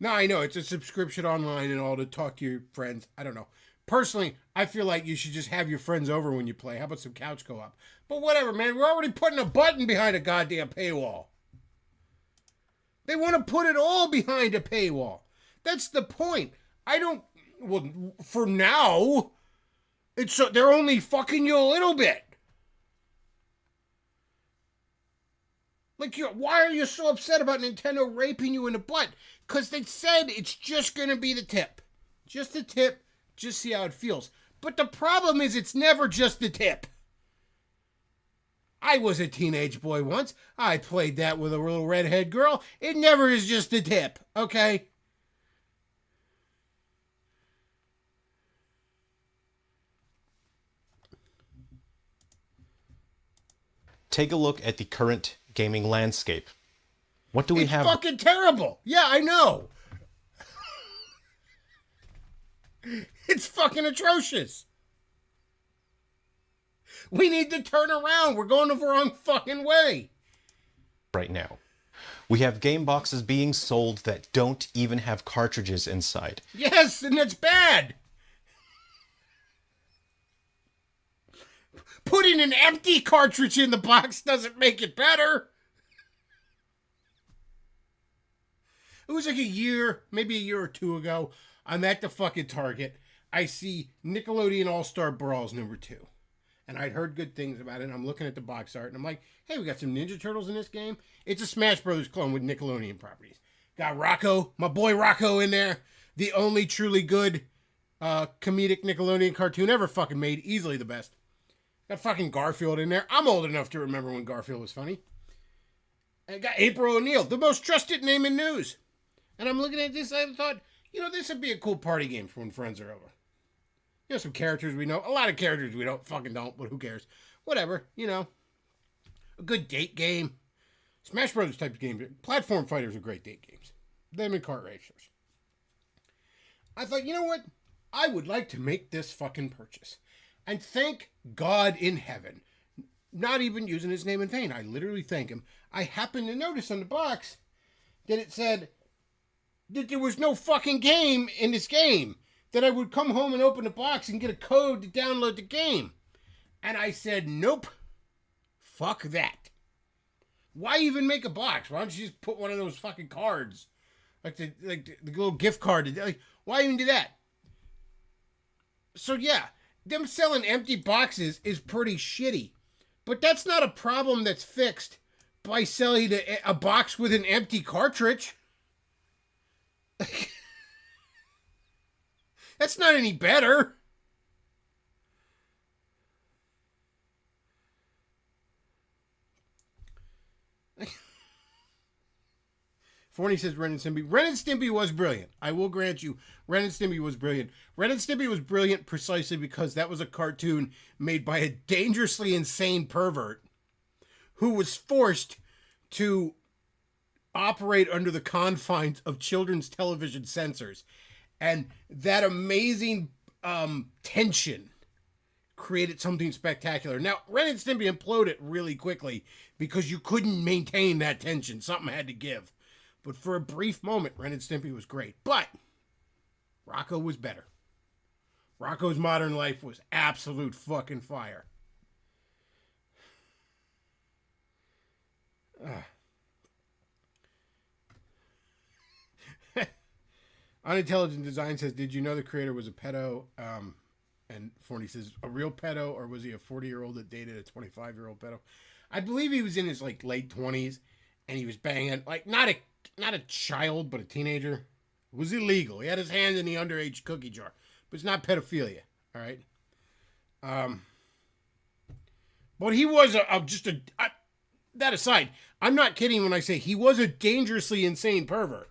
Now, I know it's a subscription online and all to talk to your friends. I don't know. Personally, I feel like you should just have your friends over when you play. How about some couch co-op? But whatever, man. We're already putting a button behind a goddamn paywall. They want to put it all behind a paywall. That's the point. Well, for now, they're only fucking you a little bit. Like, why are you so upset about Nintendo raping you in the butt? Because they said it's just going to be the tip. Just the tip. Just see how it feels. But the problem is it's never just the tip. I was a teenage boy once. I played that with a little redhead girl. It never is just the tip, okay? Take a look at the current gaming landscape. What do we have? It's fucking terrible. Yeah, I know. It's fucking atrocious. We need to turn around. We're going the wrong fucking way. Right now. We have game boxes being sold that don't even have cartridges inside. Yes, and it's bad. Putting an empty cartridge in the box doesn't make it better. It was like maybe a year or two ago. I'm at the fucking Target. I see Nickelodeon All-Star Brawls #2. And I'd heard good things about it. And I'm looking at the box art. And I'm like, hey, we got some Ninja Turtles in this game. It's a Smash Brothers clone with Nickelodeon properties. Got Rocco, my boy Rocco in there. The only truly good comedic Nickelodeon cartoon ever fucking made. Easily the best. Got fucking Garfield in there. I'm old enough to remember when Garfield was funny. And got April O'Neil, the most trusted name in news. And I'm looking at this, I thought, this would be a cool party game for when friends are over. Some characters we know. A lot of characters we don't, but who cares? Whatever, A good date game. Smash Brothers type of game. Platform fighters are great date games. Them and kart racers. I thought, you know what? I would like to make this fucking purchase. And thank God in heaven. Not even using his name in vain. I literally thank him. I happened to notice on the box that it said that there was no fucking game in this game. That I would come home and open the box and get a code to download the game. And I said, nope. Fuck that. Why even make a box? Why don't you just put one of those fucking cards? Like the little gift card. Why even do that? So yeah, them selling empty boxes is pretty shitty. But that's not a problem that's fixed by selling a box with an empty cartridge. That's not any better. Forney says Ren and Stimpy. Ren and Stimpy was brilliant. I will grant you, Ren and Stimpy was brilliant. Ren and Stimpy was brilliant precisely because that was a cartoon made by a dangerously insane pervert who was forced to operate under the confines of children's television censors. And that amazing tension created something spectacular. Now, Ren and Stimpy imploded really quickly because you couldn't maintain that tension. Something had to give. But for a brief moment, Ren and Stimpy was great. But Rocco was better. Rocco's Modern Life was absolute fucking fire. Unintelligent Design says, did you know the creator was a pedo? And Forney says, a real pedo, or was he a 40-year-old that dated a 25-year-old pedo? I believe he was in his like late 20s, and he was banging like not a child, but a teenager. It was illegal. He had his hand in the underage cookie jar, but it's not pedophilia. All right. But he was that aside, I'm not kidding when I say he was a dangerously insane pervert.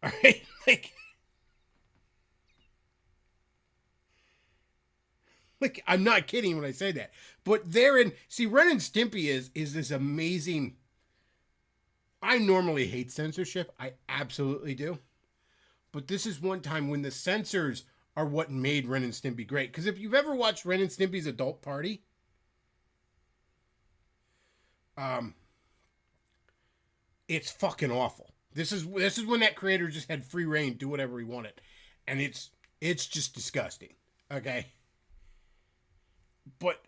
All right, like I'm not kidding when I say that. But therein, see, Ren and Stimpy is this amazing. I normally hate censorship. I absolutely do. But this is one time when the censors are what made Ren and Stimpy great. Because if you've ever watched Ren and Stimpy's Adult Party, it's fucking awful. This is when that creator just had free reign, do whatever he wanted. And it's just disgusting. Okay? But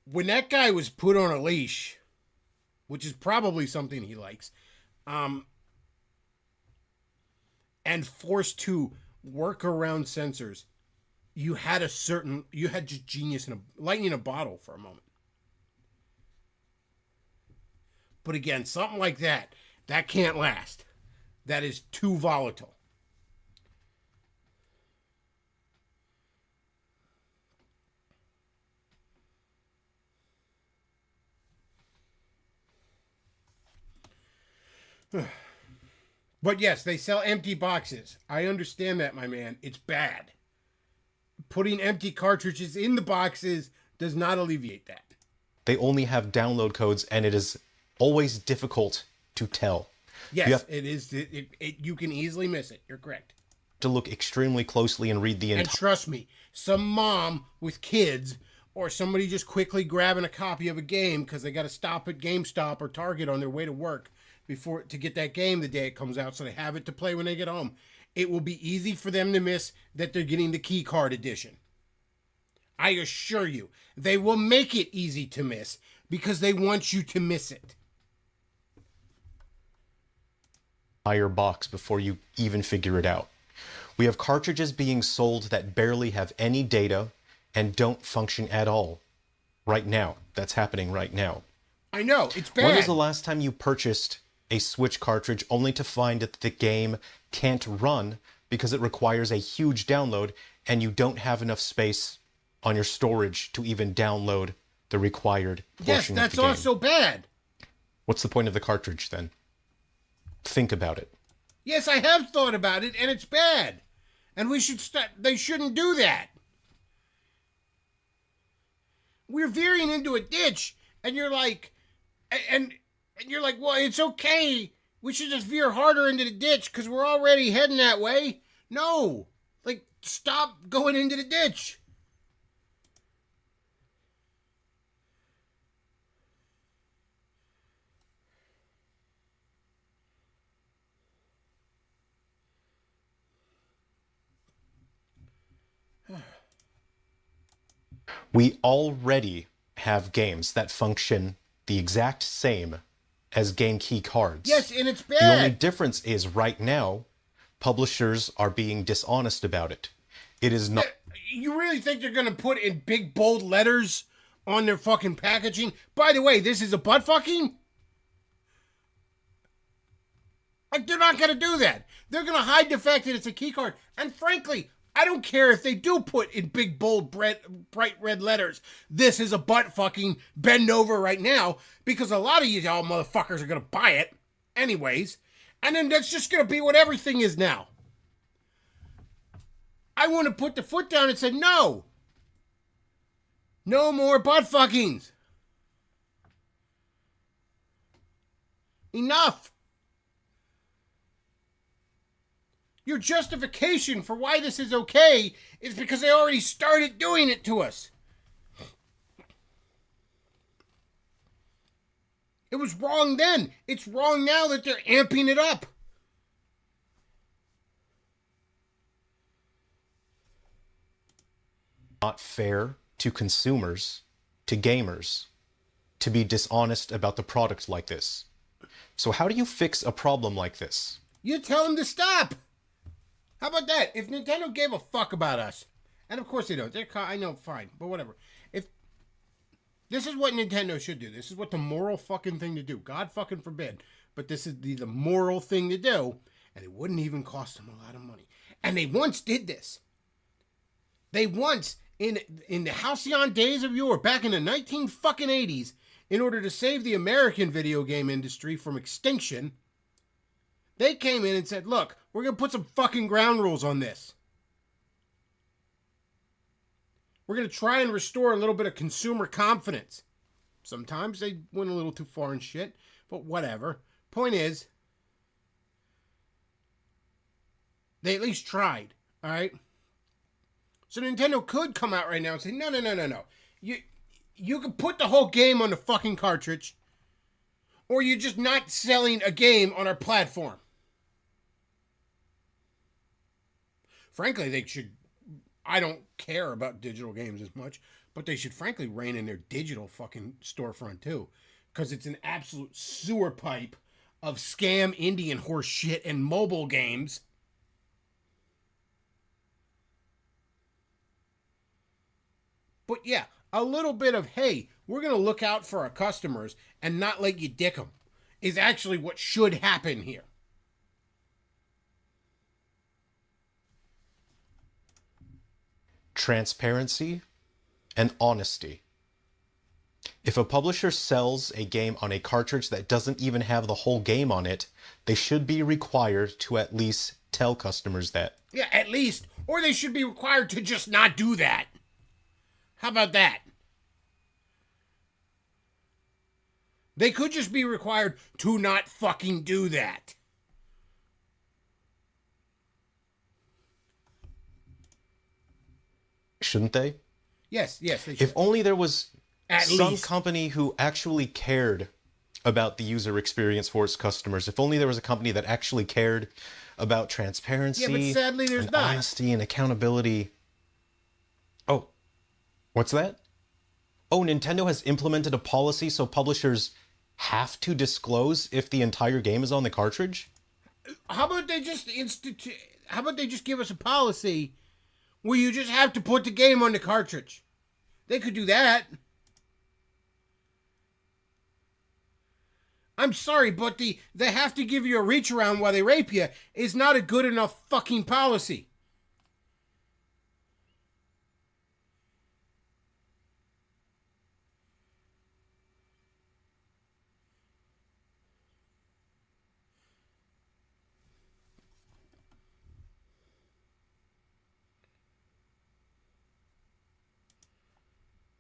when that guy was put on a leash, which is probably something he likes, and forced to work around censors, you had just genius and lightning in a bottle for a moment. But again, something like that can't last. That is too volatile. But yes, they sell empty boxes. I understand that, my man. It's bad. Putting empty cartridges in the boxes does not alleviate that. They only have download codes, and it is always difficult to tell. Yes, it is. You can easily miss it. You're correct. To look extremely closely and read the entire. And trust me, some mom with kids or somebody just quickly grabbing a copy of a game because they got to stop at GameStop or Target on their way to work to get that game the day it comes out, so they have it to play when they get home. It will be easy for them to miss that they're getting the key card edition. I assure you, they will make it easy to miss because they want you to miss it. Entire box before you even figure it out. We have cartridges being sold that barely have any data and don't function at all. Right now. That's happening right now. I know, it's bad. When was the last time you purchased a Switch cartridge only to find that the game can't run because it requires a huge download and you don't have enough space on your storage to even download the required portion yes, of the game? that's also bad. What's the point of the cartridge then? Think about it. Yes, I have thought about it, and it's bad. And we should stop. They shouldn't do that. We're veering into a ditch, and you're like, and you're like, well, it's okay. We should just veer harder into the ditch because we're already heading that way. No, like, stop going into the ditch. We already have games that function the exact same as game key cards. Yes, and it's bad. The only difference is right now, publishers are being dishonest about it. It is not. You really think they're going to put in big, bold letters on their fucking packaging? By the way, this is a butt fucking? Like, they're not going to do that. They're going to hide the fact that it's a key card. And frankly, I don't care if they do put in big, bold, bright red letters, this is a butt fucking, bend over right now, because a lot of you all motherfuckers are going to buy it anyways. And then that's just going to be what everything is now. I want to put the foot down and say, no. No more butt fuckings. Enough. Your justification for why this is okay is because they already started doing it to us. It was wrong then. It's wrong now that they're amping it up. Not fair to consumers, to gamers, to be dishonest about the product like this. So how do you fix a problem like this? You tell them to stop. How about that? If Nintendo gave a fuck about us, and of course they don't. I know, fine, but whatever. If this is what Nintendo should do, this is what the moral fucking thing to do. God fucking forbid, but this is the moral thing to do, and it wouldn't even cost them a lot of money. And they once did this. They once, in the halcyon days of yore, back in the 1980s, in order to save the American video game industry from extinction, they came in and said, look, we're going to put some fucking ground rules on this. We're going to try and restore a little bit of consumer confidence. Sometimes they went a little too far and shit, but whatever. Point is, they at least tried, all right? So Nintendo could come out right now and say, no. You can put the whole game on the fucking cartridge, or you're just not selling a game on our platform. Frankly, they should... I don't care about digital games as much, but they should frankly rein in their digital fucking storefront too. Because it's an absolute sewer pipe of scam Indian horse shit and mobile games. But yeah, a little bit of, hey, we're going to look out for our customers and not let you dick them is actually what should happen here. Transparency and honesty. If a publisher sells a game on a cartridge that doesn't even have the whole game on it, they should be required to at least tell customers that. Yeah, at least. Or they should be required to just not do that. How about that? They could just be required to not fucking do that. Shouldn't they? Yes, they should. If only there was At some least. company who actually cared about the user experience for its customers. If only there was a company that actually cared about transparency, Yeah, but sadly there's and not. honesty and accountability. Oh, what's that? Oh, Nintendo has implemented a policy so publishers have to disclose if the entire game is on the cartridge? How about they just give us a policy where you just have to put the game on the cartridge? They could do that. I'm sorry, but they have to give you a reach around while they rape you is not a good enough fucking policy.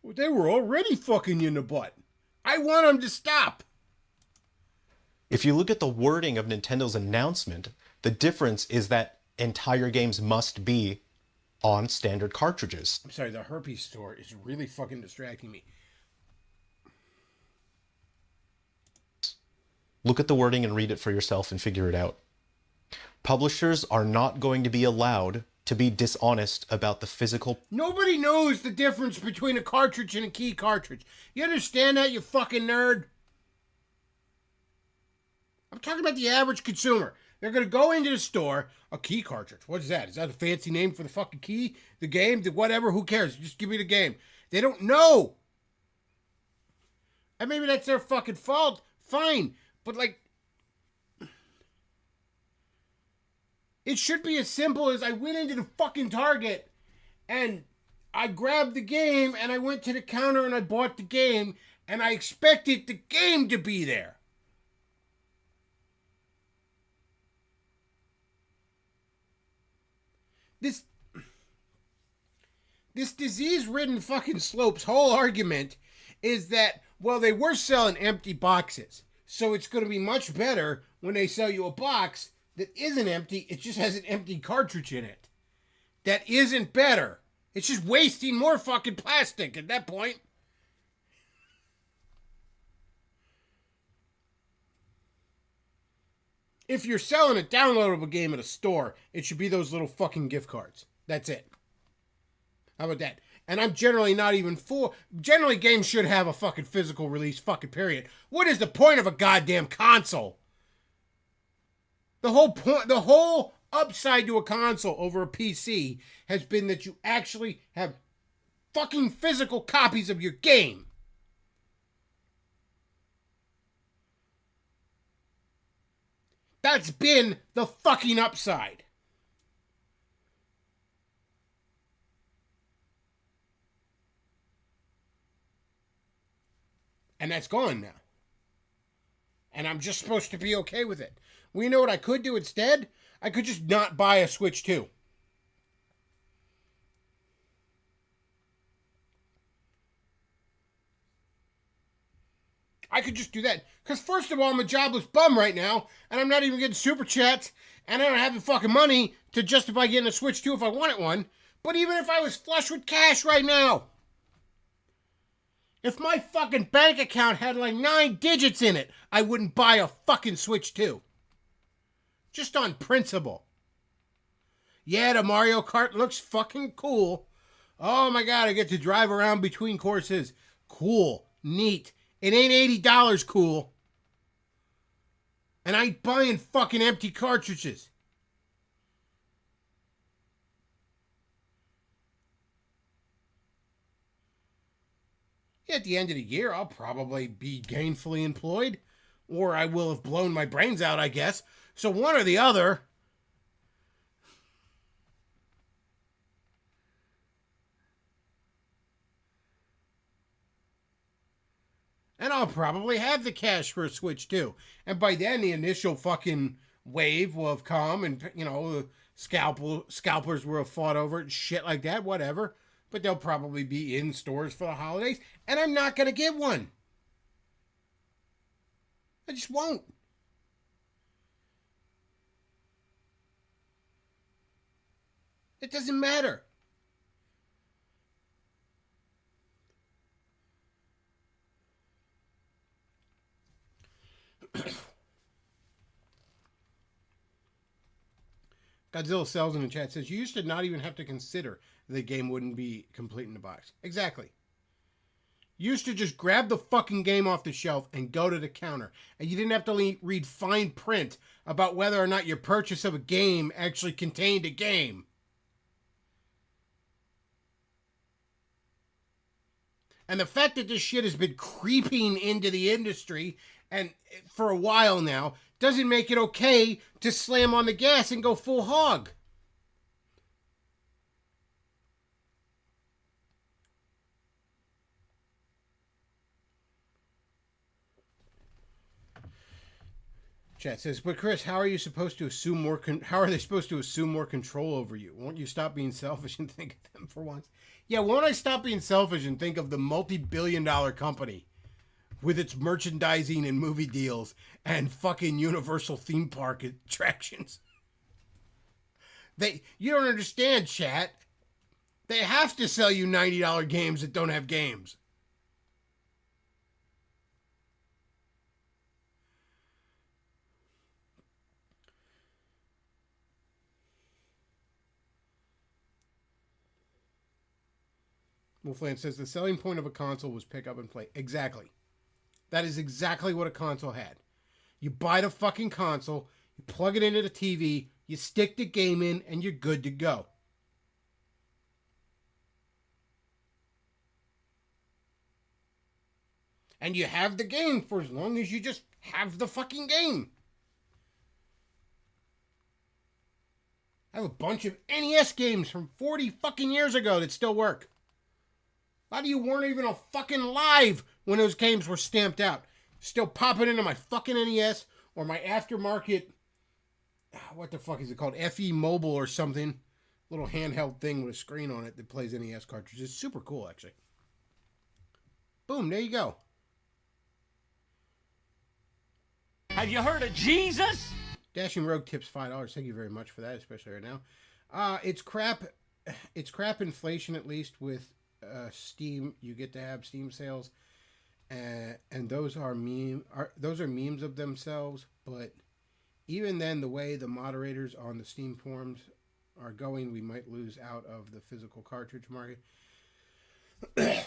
Well, they were already fucking you in the butt. I want them to stop. If you look at the wording of Nintendo's announcement, the difference is that entire games must be on standard cartridges. I'm sorry, the herpes store is really fucking distracting me. Look at the wording and read it for yourself and figure it out. Publishers are not going to be allowed to be dishonest about the physical... Nobody knows the difference between a cartridge and a key cartridge. You understand that, you fucking nerd? I'm talking about the average consumer. They're going to go into the store, a key cartridge. What is that? Is that a fancy name for the fucking key? The game? The whatever? Who cares? Just give me the game. They don't know. And maybe that's their fucking fault. Fine. But like... It should be as simple as I went into the fucking Target and I grabbed the game and I went to the counter and I bought the game and I expected the game to be there. This disease-ridden fucking Slope's whole argument is that, well, they were selling empty boxes, so it's going to be much better when they sell you a box that isn't empty, it just has an empty cartridge in it. That isn't better. It's just wasting more fucking plastic at that point. If you're selling a downloadable game at a store, it should be those little fucking gift cards. That's it. How about that? And I'm generally not even for... Generally, games should have a fucking physical release, fucking period. What is the point of a goddamn console? The whole upside to a console over a PC has been that you actually have fucking physical copies of your game. That's been the fucking upside. And that's gone now. And I'm just supposed to be okay with it. We know what I could do instead? I could just not buy a Switch 2. I could just do that. Because first of all, I'm a jobless bum right now, and I'm not even getting super chats, and I don't have the fucking money to justify getting a Switch 2 if I wanted one. But even if I was flush with cash right now, if my fucking bank account had like 9 digits in it, I wouldn't buy a fucking Switch 2. Just on principle. Yeah, the Mario Kart looks fucking cool. Oh my god, I get to drive around between courses. Cool. Neat. It ain't $80 cool. And I ain't buying fucking empty cartridges. At the end of the year, I'll probably be gainfully employed. Or I will have blown my brains out, I guess. So one or the other. And I'll probably have the cash for a Switch too. And by then, the initial fucking wave will have come, and you know, scalpers will have fought over it and shit like that, whatever. But they'll probably be in stores for the holidays, and I'm not gonna get one. I just won't. It doesn't matter. Godzilla Sells in the chat says, you used to not even have to consider the game wouldn't be complete in the box. Exactly. You used to just grab the fucking game off the shelf and go to the counter. And you didn't have to read fine print about whether or not your purchase of a game actually contained a game. And the fact that this shit has been creeping into the industry and for a while now doesn't make it okay to slam on the gas and go full hog. Chat says, but Chris, how are you supposed to assume more? How are they supposed to assume more control over you? Won't you stop being selfish and think of them for once? Yeah, won't I stop being selfish and think of the multi-billion-dollar company with its merchandising and movie deals and fucking Universal theme park attractions? You don't understand, chat. They have to sell you $90 games that don't have games. Wolfland says the selling point of a console was pick up and play. Exactly. That is exactly what a console had. You buy the fucking console, you plug it into the TV, you stick the game in, and you're good to go. And you have the game for as long as you just have the fucking game. I have a bunch of NES games from 40 fucking years ago that still work. A lot of you weren't even a fucking live when those games were stamped out. Still popping into my fucking NES or my aftermarket, what the fuck is it called? FE Mobile or something. little handheld thing with a screen on it that plays NES cartridges. It's super cool, actually. Boom, there you go. Have you heard of Jesus? Dashing Rogue tips $5. Thank you very much for that, especially right now. It's crap. It's crap inflation, at least with Steam. You get to have Steam sales, and those are memes of themselves. But even then, the way the moderators on the Steam forums are going, we might lose out of the physical cartridge market.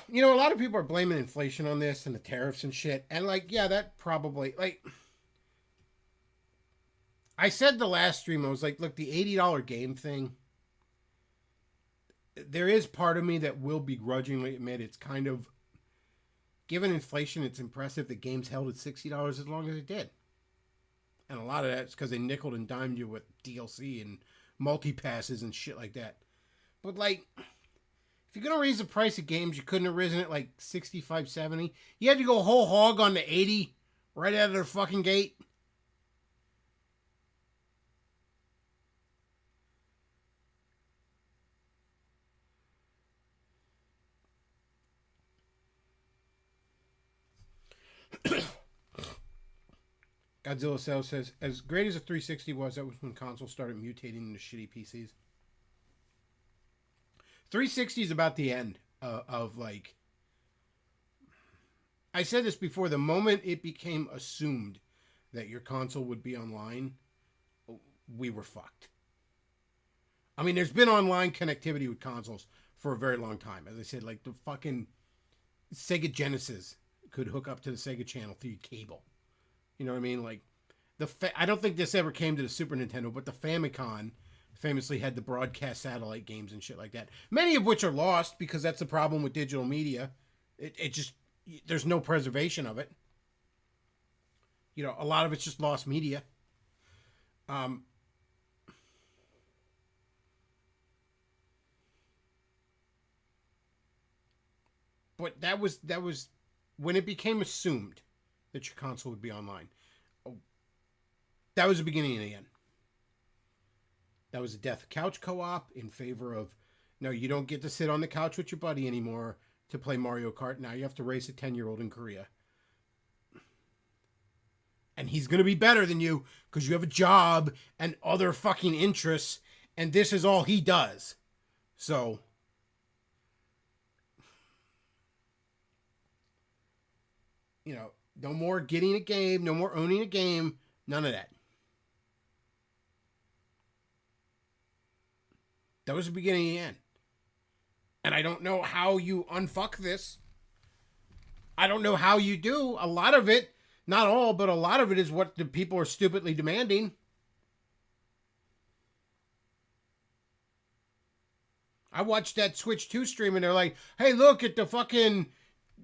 You know, a lot of people are blaming inflation on this and the tariffs and shit. And like, yeah, that probably, like, I said the last stream, I was like, look, the $80 game thing, there is part of me that will begrudgingly admit it's kind of, given inflation, it's impressive that games held at $60 as long as it did. And a lot of that's because they nickeled and dimed you with DLC and multi-passes and shit like that. But like, if you're going to raise the price of games, you couldn't have risen it like 65, 70. You had to go whole hog on the 80 right out of the fucking gate. Godzilla Sales says, as great as a 360 was, that was when consoles started mutating into shitty PCs. 360 is about the end of like... I said this before, the moment it became assumed that your console would be online, we were fucked. I mean, there's been online connectivity with consoles for a very long time. As I said, like the fucking Sega Genesis could hook up to the Sega Channel through cable. You know what I mean? Like, I don't think this ever came to the Super Nintendo, but the Famicom famously had the broadcast satellite games and shit like that. Many of which are lost because that's the problem with digital media. It just, there's no preservation of it. You know, a lot of it's just lost media. But that was when it became assumed that your console would be online. That was the beginning of the end. That was the death of couch co-op in favor of, no, you don't get to sit on the couch with your buddy anymore to play Mario Kart. Now you have to race a 10-year-old in Korea. And he's going to be better than you because you have a job and other fucking interests, and this is all he does. So, you know, no more getting a game, no more owning a game, none of that. That was the beginning and the end. And I don't know how you unfuck this. I don't know how you do. A lot of it, not all, but a lot of it is what the people are stupidly demanding. I watched that Switch 2 stream and they're like, hey, look at the fucking...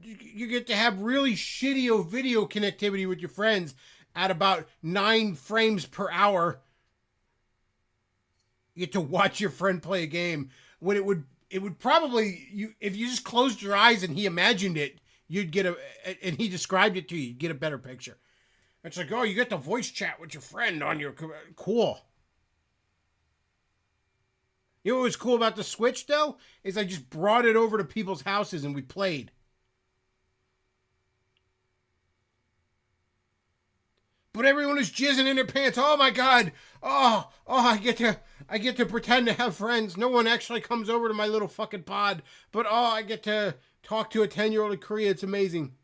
You get to have really shitty video connectivity with your friends at about 9 frames per hour. You get to watch your friend play a game when it would probably, if you just closed your eyes and he imagined it, you'd get and he described it to you, you'd get a better picture. It's like, oh, you get to voice chat with your friend on your, cool. You know what was cool about the Switch though? Is I just brought it over to people's houses and we played. But everyone is jizzing in their pants. Oh my God. Oh, I get to pretend to have friends. No one actually comes over to my little fucking pod. But I get to talk to a 10-year-old in Korea. It's amazing.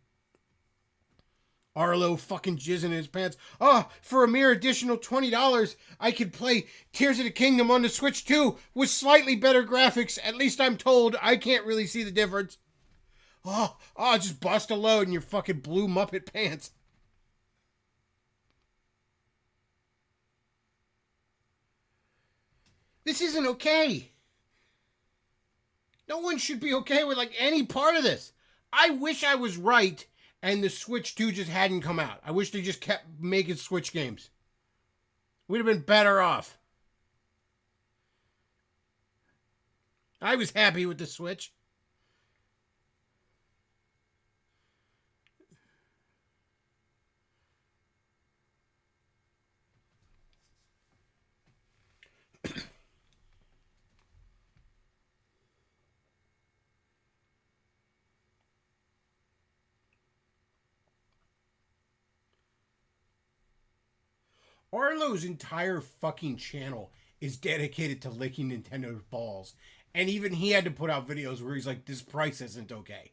Arlo fucking jizzing in his pants. For a mere additional $20, I could play Tears of the Kingdom on the Switch 2 with slightly better graphics. At least I'm told. I can't really see the difference. Just bust a load in your fucking blue Muppet pants. This isn't okay. No one should be okay with like any part of this. I wish I was right and the Switch 2 just hadn't come out. I wish they just kept making Switch games. We'd have been better off. I was happy with the Switch. Arlo's entire fucking channel is dedicated to licking Nintendo's balls. And even he had to put out videos where he's like, this price isn't okay.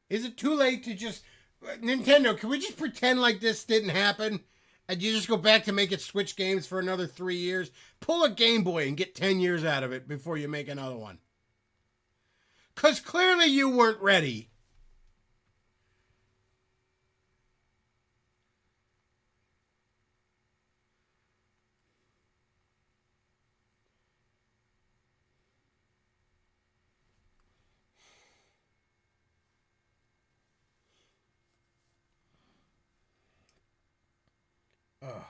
Is it too late to just... Nintendo, can we just pretend like this didn't happen? And you just go back to making Switch games for another 3 years? Pull a Game Boy and get 10 years out of it before you make another one. Because clearly you weren't ready. Ugh.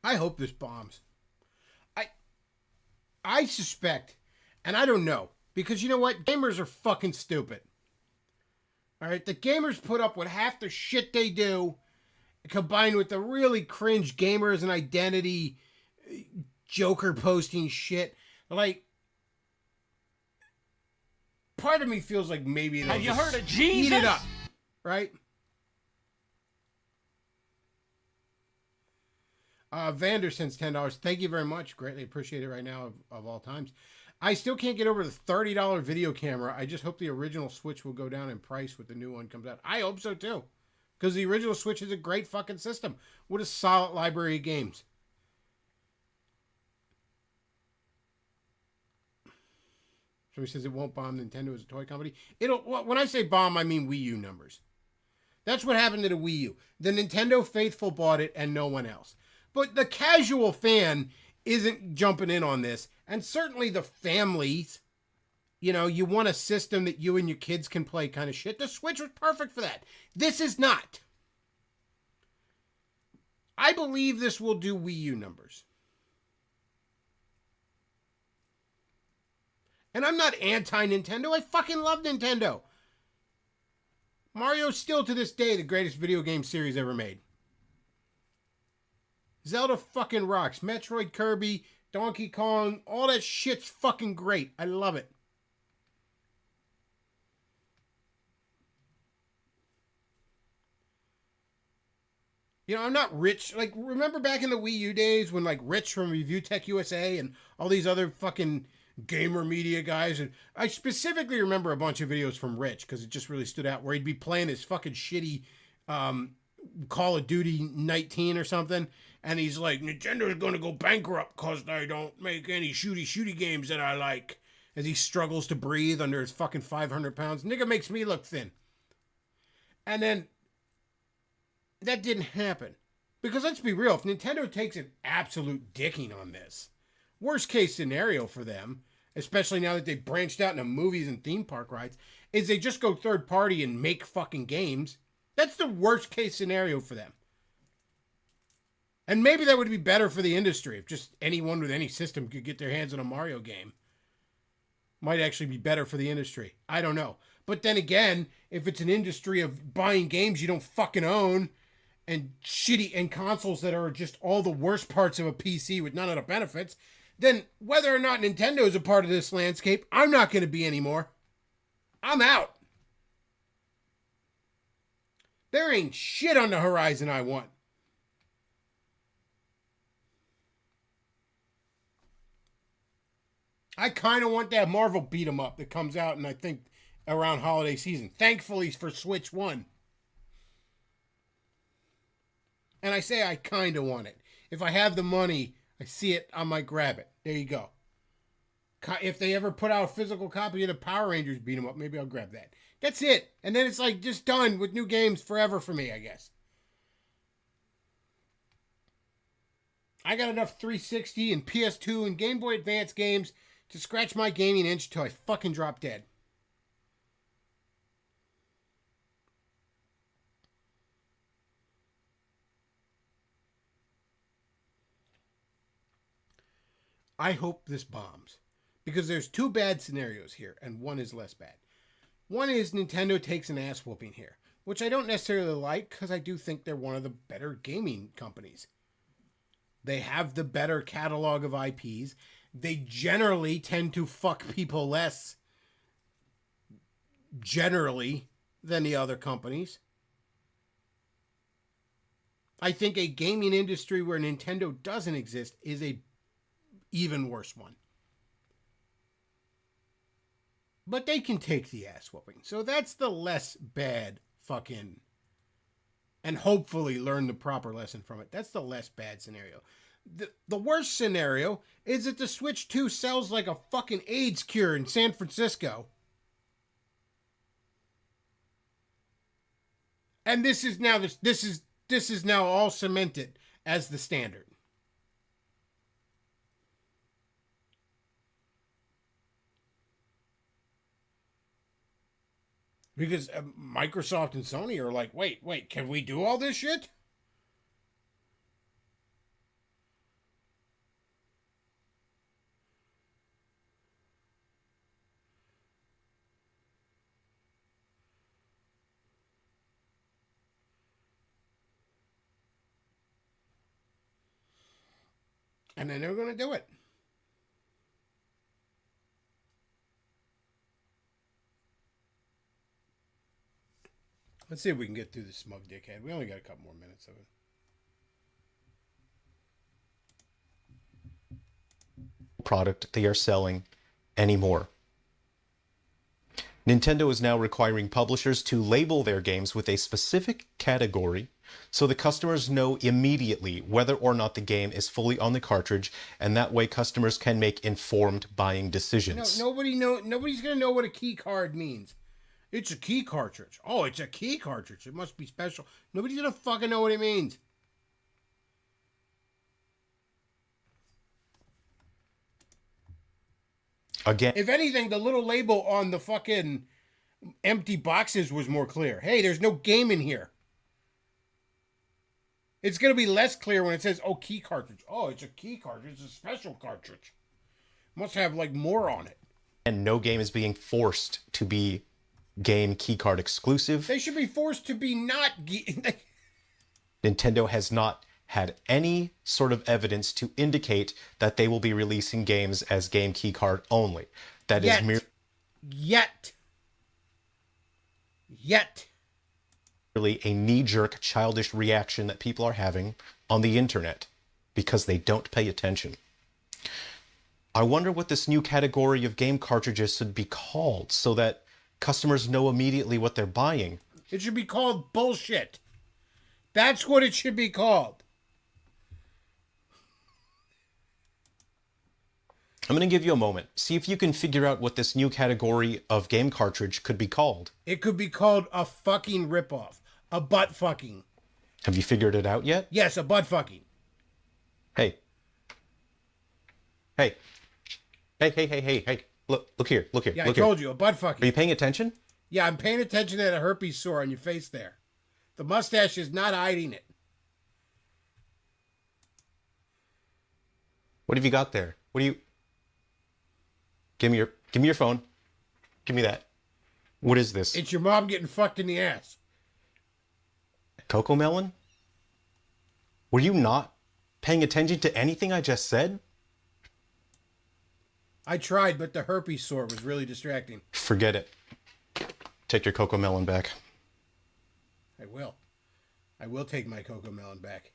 I hope this bombs. I suspect, and I don't know, because you know what? Gamers are fucking stupid. All right, the gamers put up with half the shit they do, combined with the really cringe gamer as an identity, Joker posting shit. Like, part of me feels like maybe they'll Have you just heard of Jesus? eat it up, right? Vander sends $10. Thank you very much. Greatly appreciate it right now of all times. I still can't get over the $30 video camera. I just hope the original Switch will go down in price when the new one comes out. I hope so too. Because the original Switch is a great fucking system. What a solid library of games. Somebody says it won't bomb Nintendo as a toy company. When I say bomb, I mean Wii U numbers. That's what happened to the Wii U. The Nintendo faithful bought it and no one else. But the casual fan isn't jumping in on this. And certainly the families, you know, you want a system that you and your kids can play kind of shit. The Switch was perfect for that. This is not. I believe this will do Wii U numbers. And I'm not anti-Nintendo. I fucking love Nintendo. Mario's still to this day the greatest video game series ever made. Zelda fucking rocks. Metroid, Kirby, Donkey Kong, all that shit's fucking great. I love it. You know, I'm not Rich. Like, remember back in the Wii U days when, like, Rich from Review Tech USA and all these other fucking gamer media guys, and I specifically remember a bunch of videos from Rich because it just really stood out, where he'd be playing his fucking shitty Call of Duty 19 or something, and he's like, Nintendo's gonna go bankrupt because they don't make any shooty games that I like, as he struggles to breathe under his fucking 500 pounds. Nigga makes me look thin. And then that didn't happen. Because let's be real, if Nintendo takes an absolute dicking on this, worst case scenario for them, especially now that they've branched out into movies and theme park rides, is they just go third party and make fucking games. That's the worst case scenario for them. And maybe that would be better for the industry if just anyone with any system could get their hands on a Mario game. Might actually be better for the industry. I don't know. But then again, if it's an industry of buying games you don't fucking own and shitty and consoles that are just all the worst parts of a PC with none of the benefits, then whether or not Nintendo is a part of this landscape, I'm not going to be anymore. I'm out. There ain't shit on the horizon I want. I kind of want that Marvel beat 'em up that comes out, and I think around holiday season. Thankfully for Switch 1. And I say I kind of want it. If I have the money, I see it, I might grab it. There you go. If they ever put out a physical copy of the Power Rangers beat 'em up, maybe I'll grab that. That's it. And then it's like just done with new games forever for me, I guess. I got enough 360 and PS2 and Game Boy Advance games to scratch my gaming itch till I fucking drop dead. I hope this bombs. Because there's two bad scenarios here, and one is less bad. One is Nintendo takes an ass whooping here, which I don't necessarily like, because I do think they're one of the better gaming companies. They have the better catalog of IPs. They generally tend to fuck people less, generally, than the other companies. I think a gaming industry where Nintendo doesn't exist is a even worse one. But they can take the ass whooping. So that's the less bad fucking... And hopefully learn the proper lesson from it. That's the less bad scenario. The worst scenario is that the Switch 2 sells like a fucking AIDS cure in San Francisco. And this is now all cemented as the standard. Because Microsoft and Sony are like, wait, can we do all this shit? And then they're going to do it. Let's see if we can get through the smug dickhead. We only got a couple more minutes of it. Product they are selling anymore. Nintendo is now requiring publishers to label their games with a specific category so the customers know immediately whether or not the game is fully on the cartridge, and that way customers can make informed buying decisions. Nobody's going to know what a key card means. It's a key cartridge. Oh, it's a key cartridge. It must be special. Nobody's going to fucking know what it means. Again, If anything, the little label on the fucking empty boxes was more clear. Hey, there's no game in here. It's going to be less clear when it says, oh, key cartridge. Oh, it's a key cartridge. It's a special cartridge. Must have, like, more on it. and no game is being forced to be game keycard exclusive. They should be forced to be not... Nintendo has not had any sort of evidence to indicate that they will be releasing games as game keycard only. That is merely a knee-jerk childish reaction that people are having on the internet because they don't pay attention. I wonder what this new category of game cartridges should be called so that customers know immediately what they're buying. It should be called bullshit. That's what it should be called. I'm going to give you a moment. See if you can figure out what this new category of game cartridge could be called. It could be called a fucking ripoff. A butt fucking. Have you figured it out yet? Yes, a butt fucking. Hey. Hey. Hey. Look here. Yeah, look I told here. you, a butt fucking. Are you paying attention? Yeah, I'm paying attention to that herpes sore on your face there. The mustache is not hiding it. What have you got there? What do you... Give me your phone. Give me that. What is this? It's your mom getting fucked in the ass. Cocoa melon? Were you not paying attention to anything I just said? I tried, but the herpes sore was really distracting. Forget it. Take your cocoa melon back. I will. I will take my cocoa melon back.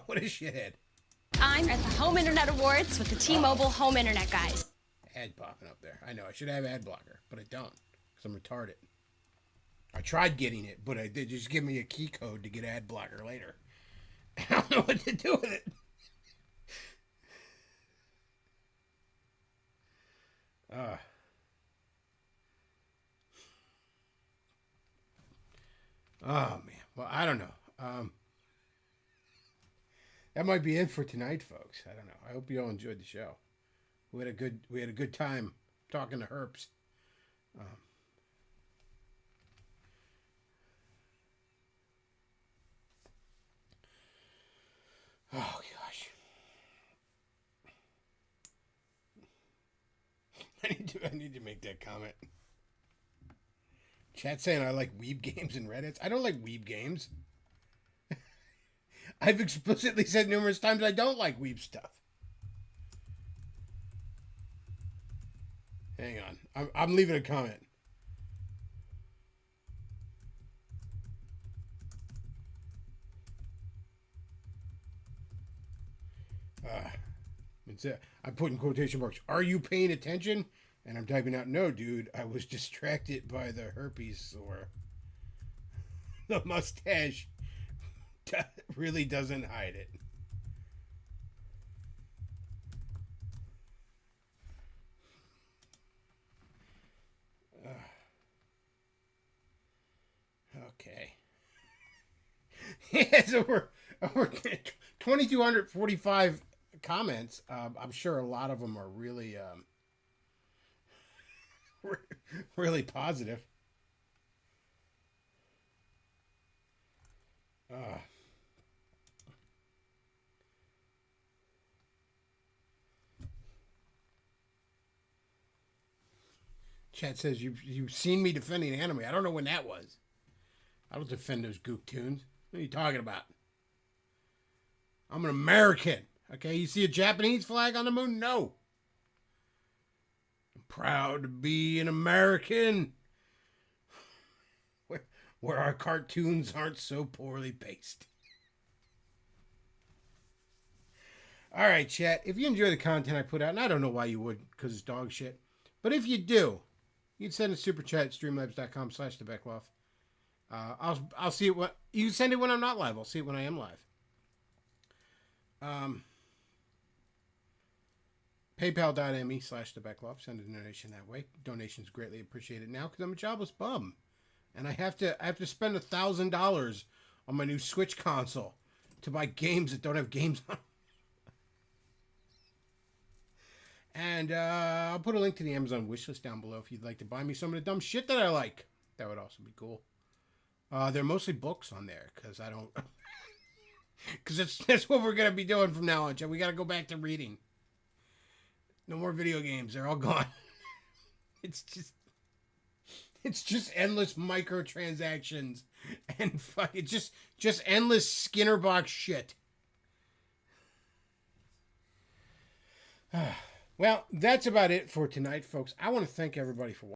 What a shithead. I'm at the Home Internet Awards with the T-Mobile Home Internet guys. Ad popping up there. I know, I should have ad blocker, but I don't, because I'm retarded. I tried getting it, but I did just give me a key code to get ad blocker later. I don't know what to do with it. Oh, man. Well, I don't know. That might be it for tonight, folks. I don't know. I hope you all enjoyed the show. We had a good time talking to herps. Oh gosh. I need to make that comment. Chat saying I like weeb games and Reddits. I don't like weeb games. I've explicitly said numerous times I don't like weeb stuff. Hang on. I'm leaving a comment. I put in quotation marks, are you paying attention? And I'm typing out, no, dude, I was distracted by the herpes sore. The mustache really doesn't hide it. Okay. Yeah, so we're 2,245 comments. I'm sure a lot of them are really really positive. Chat says you've seen me defending anime. I don't know when that was. I don't defend those gook tunes. What are you talking about? I'm an American. Okay, you see a Japanese flag on the moon? No. I'm proud to be an American. Where our cartoons aren't so poorly paced. All right, chat. If you enjoy the content I put out, and I don't know why you would, because it's dog shit, but if you do, you can send a super chat at streamlabs.com/thebeckoff. I'll see it when you send it when I'm not live. I'll see it when I am live. PayPal.me/thebeckoff. Send a donation that way. Donations greatly appreciated now because I'm a jobless bum, and I have to spend $1,000 on my new Switch console to buy games that don't have games on. And I'll put a link to the Amazon wishlist down below if you'd like to buy me some of the dumb shit that I like. That would also be cool. They're mostly books on there because I don't. Because that's what we're going to be doing from now on, Joe. We got to go back to reading. No more video games. They're all gone. It's just endless microtransactions and fucking just endless Skinner box shit. Well, that's about it for tonight, folks. I want to thank everybody for watching.